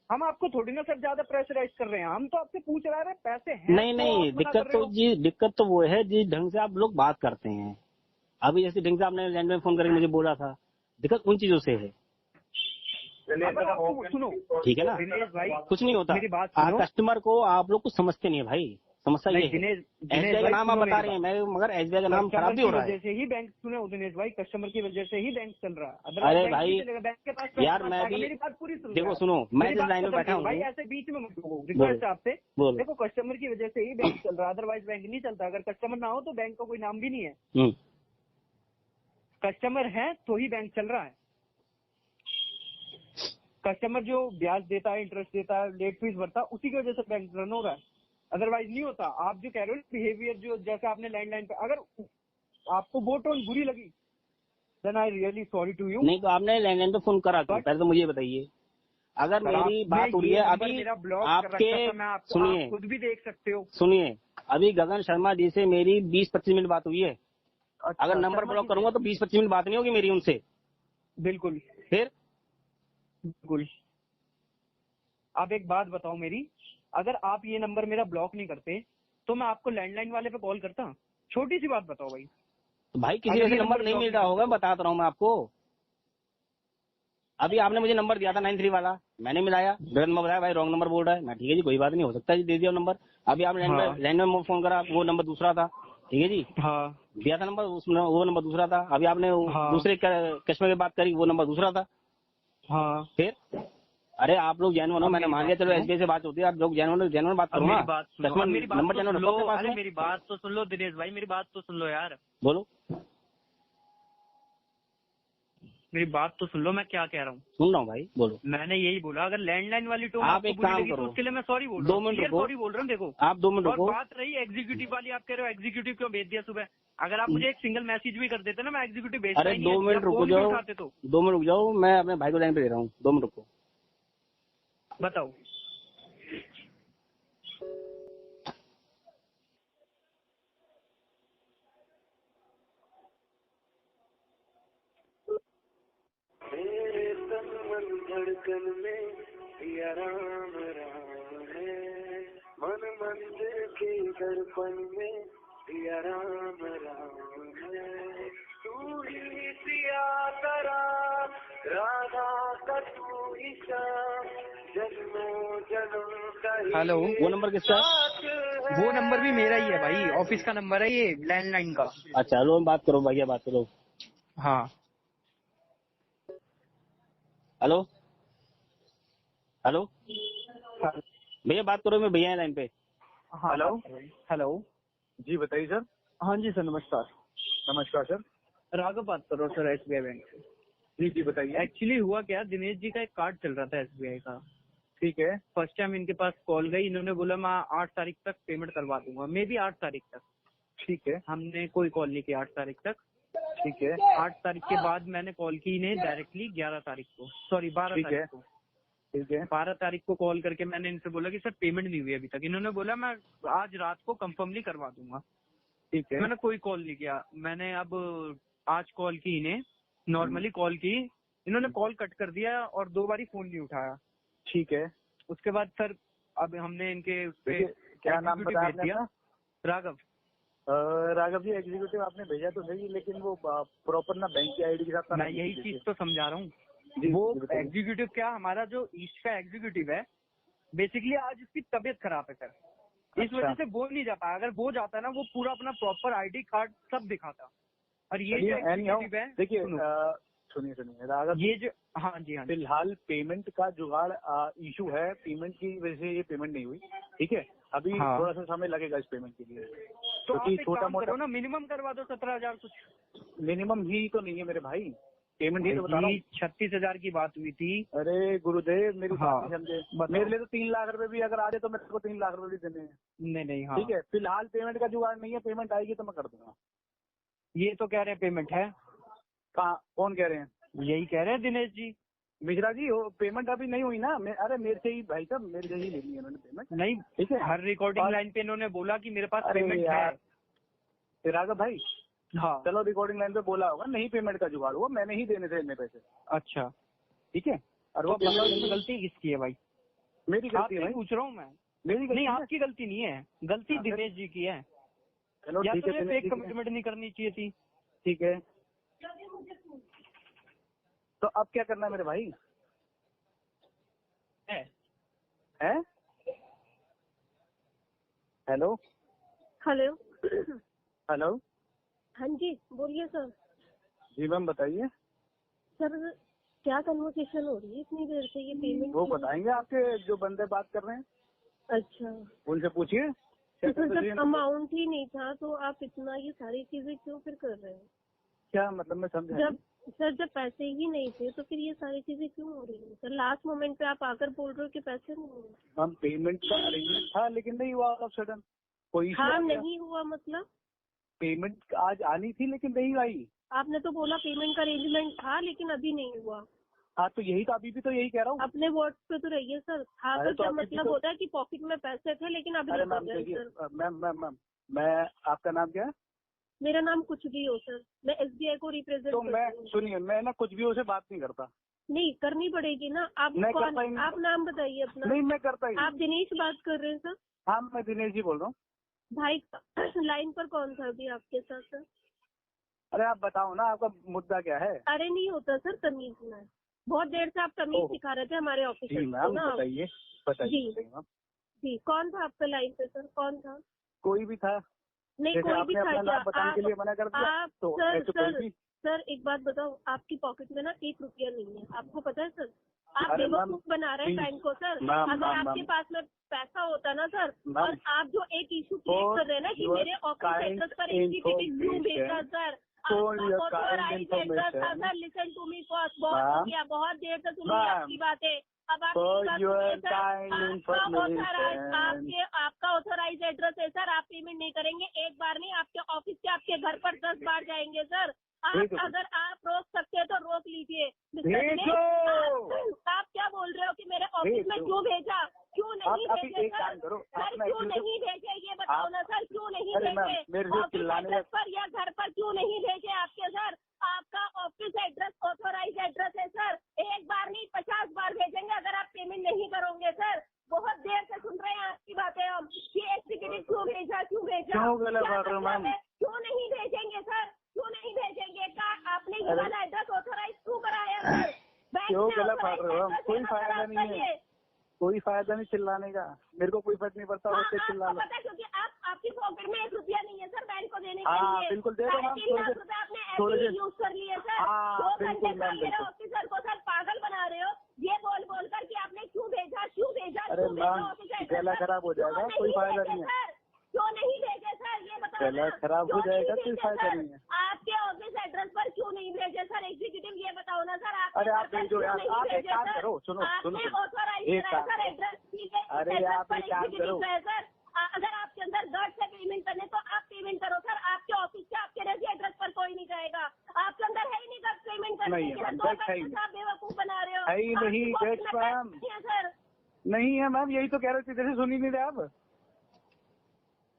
हम आपको थोड़ी ना सर ज्यादा प्रेशराइज कर रहे हैं, हम तो आपसे पूछ रहे हैं पैसे हैं। नहीं दिक्कत तो वो है जिस ढंग से आप लोग बात करते हैं। अभी जैसे ढंग से आपने लैंड में फोन करके मुझे बोला था, दिक्कत उन चीजों से है। सुनो ठीक है ना दिनेश भाई, कुछ नहीं होता। मेरी बात कस्टमर को आप लोग कुछ समझते नहीं है भाई, समस्या ये है। SBI का नाम आप बता रहे हैं, मैं मगर SBI का नाम खराब भी हो रहा है। जैसे ही बैंक सुने दिनेश भाई, कस्टमर की वजह से ही बैंक चल रहा है। अरे भाई बैंक के पास यार मैं भी, मेरी बात पूरी सुनो, देखो सुनो, मैं जिस लाइन में बैठा हूँ भाई ऐसे बीच में मत बोलो, रिक्वेस्ट आपसे। देखो कस्टमर की वजह से ही बैंक चल रहा है, अदरवाइज बैंक नहीं चलता। अगर कस्टमर ना हो तो बैंक का कोई नाम भी नहीं है। कस्टमर है तो ही बैंक चल रहा है। कस्टमर जो ब्याज देता है, इंटरेस्ट देता है, लेट फीस भरता है, उसी की वजह से बैंक रन हो रहा है, अदरवाइज नहीं होता। आप जो कह रहे हो बिहेवियर जो जैसे आपने लैंडलाइन पे, अगर आपको वो टोन बुरी लगी then I really sorry to you. नहीं तो आपने लैंडलाइन पे फोन करा क्यों, पहले तो मुझे बताइए। अगर मेरी बात हो रही है अभी आपके, सुनिए खुद भी देख सकते हो, सुनिए अभी गगन शर्मा जी से मेरी 20-25 मिनट बात हुई है। अगर नंबर ब्लॉक करूंगा तो 20-25 मिनट बात नहीं होगी मेरी उनसे। बिल्कुल फिर बिल्कुल। आप एक बात बताओ मेरी, अगर आप ये नंबर मेरा ब्लॉक नहीं करते तो मैं आपको लैंडलाइन वाले पे कॉल करता? छोटी सी बात बताओ भाई। तो भाई किसी वजह से नंबर नहीं मिल रहा होगा, बता रहा हूँ मैं आपको। अभी आपने मुझे नंबर दिया था 93 वाला, मैंने मिलाया, गलत नंबर बताया, भाई रॉन्ग नंबर बोल रहा है। मैं ठीक है जी, कोई बात नहीं, हो सकता है जी, दे दिया नंबर। अभी आपने लैंडलाइन में फोन करा, वो नंबर दूसरा था, ठीक है जी, दिया था नंबर, वो नंबर दूसरा था। अभी आपने दूसरे कस्टमर से बात करी, वो नंबर दूसरा था। फिर अरे आप लोग जेन्युइन हो, मैंने मान लिया, चलो SBI से बात होती है, आप लोग जेन्युइन बात करो ना। मेरी बात सुनो, मेरी बात नंबर तो सुन लो। अरे मेरी बात तो सुन लो दिनेश भाई, मेरी बात तो सुन लो यार। बोलो, मेरी बात तो सुन लो, मैं क्या कह रहा हूँ। सुन रहा हूँ भाई, बोलो। मैंने यही बोला, अगर लैंडलाइन वाली टोन आप एक काम करो, तो उसके लिए मैं सॉरी बोल रहा हूँ। 2 मिनट रुको, सॉरी बोल रहा हूँ। देखो आप 2 मिनट रुको। बात रही एग्जीक्यूटिव वाली, आप कह रहे हो एग्जीक्यूटिव क्यों भेज दिया सुबह? अगर आप मुझे एक सिंगल मैसेज भी कर देते ना, मैं एग्जीक्यूटिव भेजता ही नहीं। 2 मिनट रुको जाओ, 2 मिनट रुक जाओ, मैं अपने भाई को लाइन पे दे रहा हूँ, 2 मिनट रुको। बताओ। धड़कन में पिया राम राम है, मन मंदिर के दर्पण में पिया राम राम है, तू ही सिया करा राधा का तू ही श्याम, जन्मों जन्म का। हेलो, वो नंबर किसका है? वो नंबर भी मेरा ही है भाई, ऑफिस का नंबर है ये, लैंडलाइन का। अच्छा लो, बात करो भैया, बात करो। हाँ हेलो हेलो भैया, बात करो, मैं भैया लाइन पे। हेलो हेलो जी बताइए सर। हाँ जी सर, नमस्कार। नमस्कार सर। राघव बात कर रहा हूँ सर, SBI बैंक से। जी बताइए। एक्चुअली हुआ क्या, दिनेश जी का एक कार्ड चल रहा था SBI का, ठीक है। फर्स्ट टाइम इनके पास कॉल गई, इन्होंने बोला मैं 8 तारीख तक पेमेंट करवा दूंगा, मे बी 8 तारीख तक। ठीक है। हमने कोई कॉल नहीं किया 8 तारीख तक। ठीक है। 8 तारीख के बाद मैंने कॉल की इन्हें डायरेक्टली 11 तारीख को, सॉरी 12 तारीख को। ठीक है। 12 तारीख को कॉल करके मैंने इनसे बोला कि सर पेमेंट नहीं हुई अभी तक। इन्होंने बोला मैं आज रात को कंफर्मली करवा दूंगा। ठीक है। मैंने कोई कॉल नहीं किया। मैंने अब आज कॉल की इन्हें, नॉर्मली कॉल की, इन्होंने कॉल कट कर दिया और 2 बारी फोन नहीं उठाया। ठीक है। उसके बाद सर अब हमने इनके उस पे क्या नाम बताया? राघव। राघव जी, एग्जीक्यूटिव आपने भेजा तो सही, लेकिन वो प्रॉपर ना बैंक की आईडी के साथ। मैं यही चीज तो समझा रहा हूँ। वो एग्जीक्यूटिव क्या, हमारा जो ईस्ट का एग्जीक्यूटिव है, बेसिकली आज उसकी तबीयत खराब है सर, इस वजह से वो नहीं जा पाया। अगर वो जाता ना, वो पूरा अपना प्रॉपर ID कार्ड सब दिखाता। और ये जो एग्जीक्यूटिव है, देखिए सुनिए राघव, ये जो, हाँ जी हाँ, फिलहाल पेमेंट का जुगाड़ इशू है, पेमेंट की वजह से ये पेमेंट नहीं हुई। ठीक है, अभी थोड़ा सा समय लगेगा इस पेमेंट के लिए। तो आप एक काम करो ना, मिनिमम करवा दो 17,000 कुछ। मिनिमम ही तो नहीं है मेरे भाई, पेमेंट ही तो बता रहा हूँ। 36,000 की बात हुई थी। अरे गुरुदेव मेरी बात समझे, बताओ। मेरे लिए तो 3 लाख रुपए भी अगर आ जाए तो मेरे को 3 लाख रुपए भी देने हैं। नहीं हाँ ठीक है, फिलहाल पेमेंट का जुगाड़ नहीं है, पेमेंट आएगी तो मैं कर दूंगा। ये तो कह रहे हैं पेमेंट है। कहाँ, कौन कह रहे हैं? यही कह रहे हैं दिनेश जी। मिश्रा जी पेमेंट अभी नहीं हुई ना। अरे मेरे से ही भाई साहब, मेरे से ही ले ली इन्होंने पेमेंट। नहीं ठीक है, हर रिकॉर्डिंग लाइन पे इन्होंने बोला कि मेरे पास अरे पेमेंट यार, है। राघव भाई हाँ चलो रिकॉर्डिंग लाइन पे बोला होगा नहीं पेमेंट का जुगाड़ हुआ, मैंने ही देने थे इतने पैसे। अच्छा ठीक है, और तो वो बताओ इसमें गलती किसकी है भाई? मेरी गलती आपसे है भाई। पूछ रहा हूँ मैं। मेरी गलती नहीं है। आपकी गलती नहीं है, गलती दिनेश जी की है। चलो या ठीक तो है, फेक कमिटमेंट नहीं करनी चाहिए थी। ठीक है, तो अब क्या करना है मेरे भाई? है हेलो हेलो। हेलो, हाँ जी बोलिए सर। जी मैम बताइए। सर क्या कन्वर्सेशन हो रही है इतनी देर से? ये पेमेंट वो बताएंगे आपके जो बंदे बात कर रहे हैं, अच्छा उनसे पूछिए। तो सर जब अमाउंट ही नहीं था तो आप इतना ये सारी चीजें क्यों फिर कर रहे हैं? क्या मतलब, मैं समझा। जब पैसे ही नहीं थे तो फिर ये सारी चीजें क्यों हो रही है? सर लास्ट मोमेंट पे आप आकर बोल रहे हो कि पैसे नहीं हुए। हम पेमेंट का अरेंजमेंट था लेकिन नहीं हुआ ऑफ सडन, कोई हाँ नहीं हुआ मतलब? पेमेंट आज आनी थी लेकिन नहीं आई। आपने तो बोला पेमेंट का अरेंजमेंट था लेकिन अभी नहीं हुआ। हाँ तो यही तो अभी भी तो यही कह रहा हूँ। अपने वर्ड पे तो रहिए सर। हाँ अरे तो तो क्या अभी भी मतलब तो- होता है कि पॉकेट में पैसे थे लेकिन अभी अरे नहीं मैम कर रहे देखिए, सर। मैम मैं आपका नाम क्या है? मेरा नाम कुछ भी हो सर, मैं SBI को रिप्रेजेंट तो मैं सुनिए, मैं ना कुछ भी उसे बात नहीं करता। नहीं करनी पड़ेगी ना। आप मैं कौन? करता ही नहीं। आप नाम बताइए अपना। नहीं मैं करता ही नहीं। आप दिनेश बात कर रहे हैं सर? हाँ मैं दिनेश जी बोल रहा हूँ। भाई लाइन पर कौन था अभी आपके साथ सर? अरे आप बताओ ना आपका मुद्दा क्या है? अरे नहीं होता सर तमीज में। बहुत देर से आप तमीज सिखा रहे थे हमारे ऑफिस जी मैम बताइए जी मैम। जी कौन था आपका लाइन पे सर? कौन था? कोई भी था। नहीं कोई भी था क्या? बताने के लिए मना कर दिया आप तो सर एक बात बताओ, आपकी पॉकेट में ना 1 रुपया नहीं है, आपको पता है सर? आप बेवकूफ बना रहे हैं बैंक को सर। अगर आपके पास में पैसा होता ना सर, और आप जो एक इशू क्रिएट कर रहे हैं ना कि मेरे ऑफिस एड्रेस पर एग्जीक्यूटिव क्यों भेजा सर, आपका ऑथोराइज्ड एड्रेस था sir. Listen to me first, बहुत हो गया, बहुत देर से सुन रही आपकी बातें। अब आप आपका ऑथोराइज एड्रेस है सर, आप पेमेंट नहीं करेंगे। एक बार नहीं, आपके ऑफिस से आपके घर पर 10 बार जाएंगे सर। अगर आप रोक सकते हैं तो रोक लीजिए। आप क्या बोल रहे हो कि मेरे ऑफिस में क्यों भेजा? क्यों नहीं भेजे सर? क्यों नहीं भेजे ये बताओ ना सर, क्यों नहीं भेजे? ऑफिस एड्रेस पर या घर पर क्यों नहीं भेजे आपके सर? आपका ऑफिस एड्रेस ऑथोराइज एड्रेस है सर। एक बार नहीं 50 बार भेजेंगे अगर आप पेमेंट नहीं करोगे सर। बहुत देर से सुन रहे हैं आपकी बातें हम कि एग्जीक्यूटिव क्यों भेजा, क्यों भेजा, क्यों नहीं भेजेंगे सर? क्यों नहीं भेजेंगे? आपने ये वाला एड्रेस ऑथोराइज क्यों कराया सर? क्यों गला फाड़ रहे हो? कोई फायदा नहीं है, कोई फायदा नहीं चिल्लाने का। मेरे को कोई फर्क नहीं पड़ता उससे चिल्लाना। पता है क्योंकि आपकी पॉकेट में 1 रुपया नहीं है सर बैंक को देने के हाँ लिए। बिल्कुल दे दो मैम। 3 लाख रुपए आपने ऐसे ही यूज कर लिए सर। 2 घंटे से मेरे ऑफिसर को सर पागल बना रहे हो ये बोल बोल कर कि आपने क्यों भेजा, क्यों भेजा। अरे मैम गला खराब हो जाएगा, कोई फायदा नहीं है। क्यों नहीं भेजे सर ये बताओ। गला खराब हो जाएगा, कोई फायदा नहीं है। आपके ऑफिस एड्रेस पर क्यों नहीं भेजे सर एग्जीक्यूटिव ये बताओ ना सर। अरे आप भेजो यार, आप एक काम करो, सुनो आपने ऑथोराइज सर एड्रेस। ठीक है, अरे आप एक काम करो सर, अगर आपके अंदर गट से पेमेंट करने तो आप पेमेंट करो सर। आपके ऑफिस से आपके एड्रेस पर कोई नहीं जाएगा। आपके अंदर है ही नहीं गट पेमेंट करने के लिए, तो आप बेवकूफ बना रहे हो। है ही नहीं मैम, सर नहीं है मैम, यही तो कह रहे थे, जैसे सुनी नहीं रहे आप।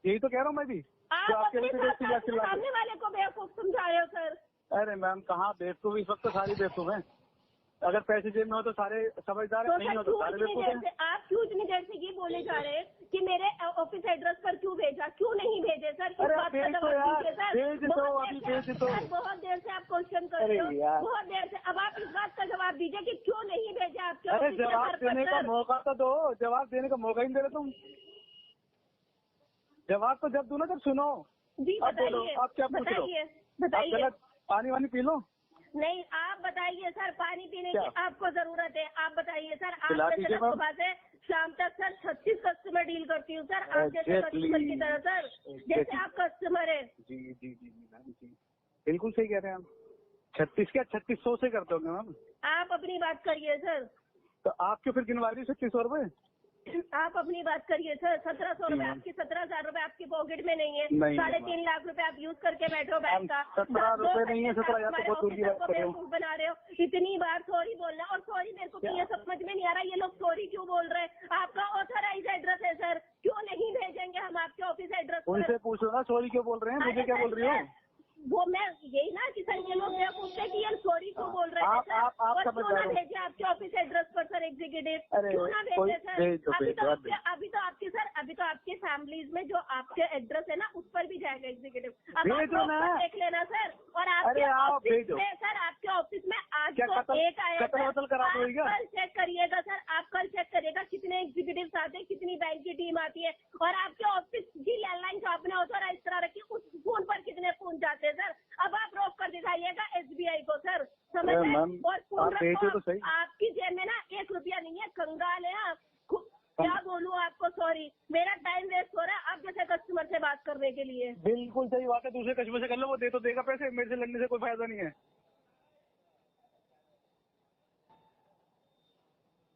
यही तो कह रहा हूँ मैं भी। आप सामने वाले को बेवकूफ समझा रहे हो सर। अरे मैम कहाँ बेवकूफ, इस वक्त तो सारी बेवकूफ हैं। अगर पैसे जेब में हो तो सारे समझदार, नहीं हो तो सारे बेवकूफ हैं। आप क्यों इतनी देर से ये बोले जा रहे हैं कि मेरे ऑफिस एड्रेस पर क्यों भेजा, क्यों नहीं भेजे सर? अरे भेज दो यार, भेज दो, अभी भेज दो। बहुत देर से आप क्वेश्चन कर रहे हो, बहुत देर से। अब आप इस बात का जवाब दीजिए कि क्यों नहीं भेजे आपके। अरे जवाब देने का मौका तो दो, जवाब देने का मौका ही नहीं दे रहे तुम। जवाब तो जब दो ना, जब सुनो। जी बताइए, आप क्या पूछ रहे हो? बताइए। पानी वानी पी लो। नहीं आप बताइए सर, पानी पीने की आपको जरूरत है, आप बताइए सर। आप सुबह से शाम तक सर 36 कस्टमर डील करती हूँ सर, आप जैसे कस्टमर की तरह सर, जैसे आप कस्टमर है। जी जी जी मैम जी, बिल्कुल सही कह रहे हैं आप। 36 क्या 3600 से करते होंगे मैम? आप अपनी बात करिए सर। तो आप क्यों फिर गिनवा रही हो 3600 रुपए? आप अपनी बात करिए सर। 1700 रुपए आपकी, 17,000 रुपए आपकी पॉकेट में नहीं है। 3.5 लाख रुपए आप यूज करके बैठो बैंक का। 17 रुपए नहीं है, 17,000 तो बहुत दूर की बात कर रहे हो। बना रहे हो। इतनी बार सॉरी बोलना, और सॉरी मेरे को ये समझ में नहीं आ रहा ये लोग सॉरी क्यों बोल रहे हैं। आपका ऑथराइज एड्रेस है सर, क्यों नहीं भेजेंगे हम आपके ऑफिस एड्रेस पर? उनसे पूछो ना सॉरी क्यों बोल रहे हैं, मुझे क्या बोल रही हो? वो मैं यही ना कि सर ये लोग पूछते कि यार सॉरी क्यों बोल रहे हैं सर, आप और क्यों ना भेजे आपके ऑफिस एड्रेस पर सर एग्जीक्यूटिव, क्यों ना भेजे सर? अभी तो आपके फैमिलीज में जो आपके एड्रेस है ना उस पर भी जाएगा एग्जीक्यूटिव। अब आप देख लेना सर। और आपके ऑफिस में सर, आपके ऑफिस में आज तो एक आया, कल चेक करिएगा सर, आप कल चेक करिएगा कितने एग्जीक्यूटिव आते हैं, कितनी बैंक की टीम आती है, और आपके ऑफिस की लैंडलाइन जो आपने ऑथराइज करा रखी उस फोन पर कितने फोन जाते हैं सर। अब आप रोक कर दिखाइएगा SBI को सर, समझ रहे? और फोन रखो, आपकी जेब में ना 1 रुपया नहीं है, कंगाल है आप। क्या बोलूं आपको, सॉरी मेरा टाइम वेस्ट हो रहा है आप जैसे कस्टमर से बात करने के लिए। बिल्कुल सही बात है, दूसरे कस्टमर से कर लो, वो दे तो देगा पैसे, मेरे से लड़ने से कोई फायदा नहीं है।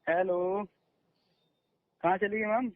हेलो, कहाँ चली गई मैम?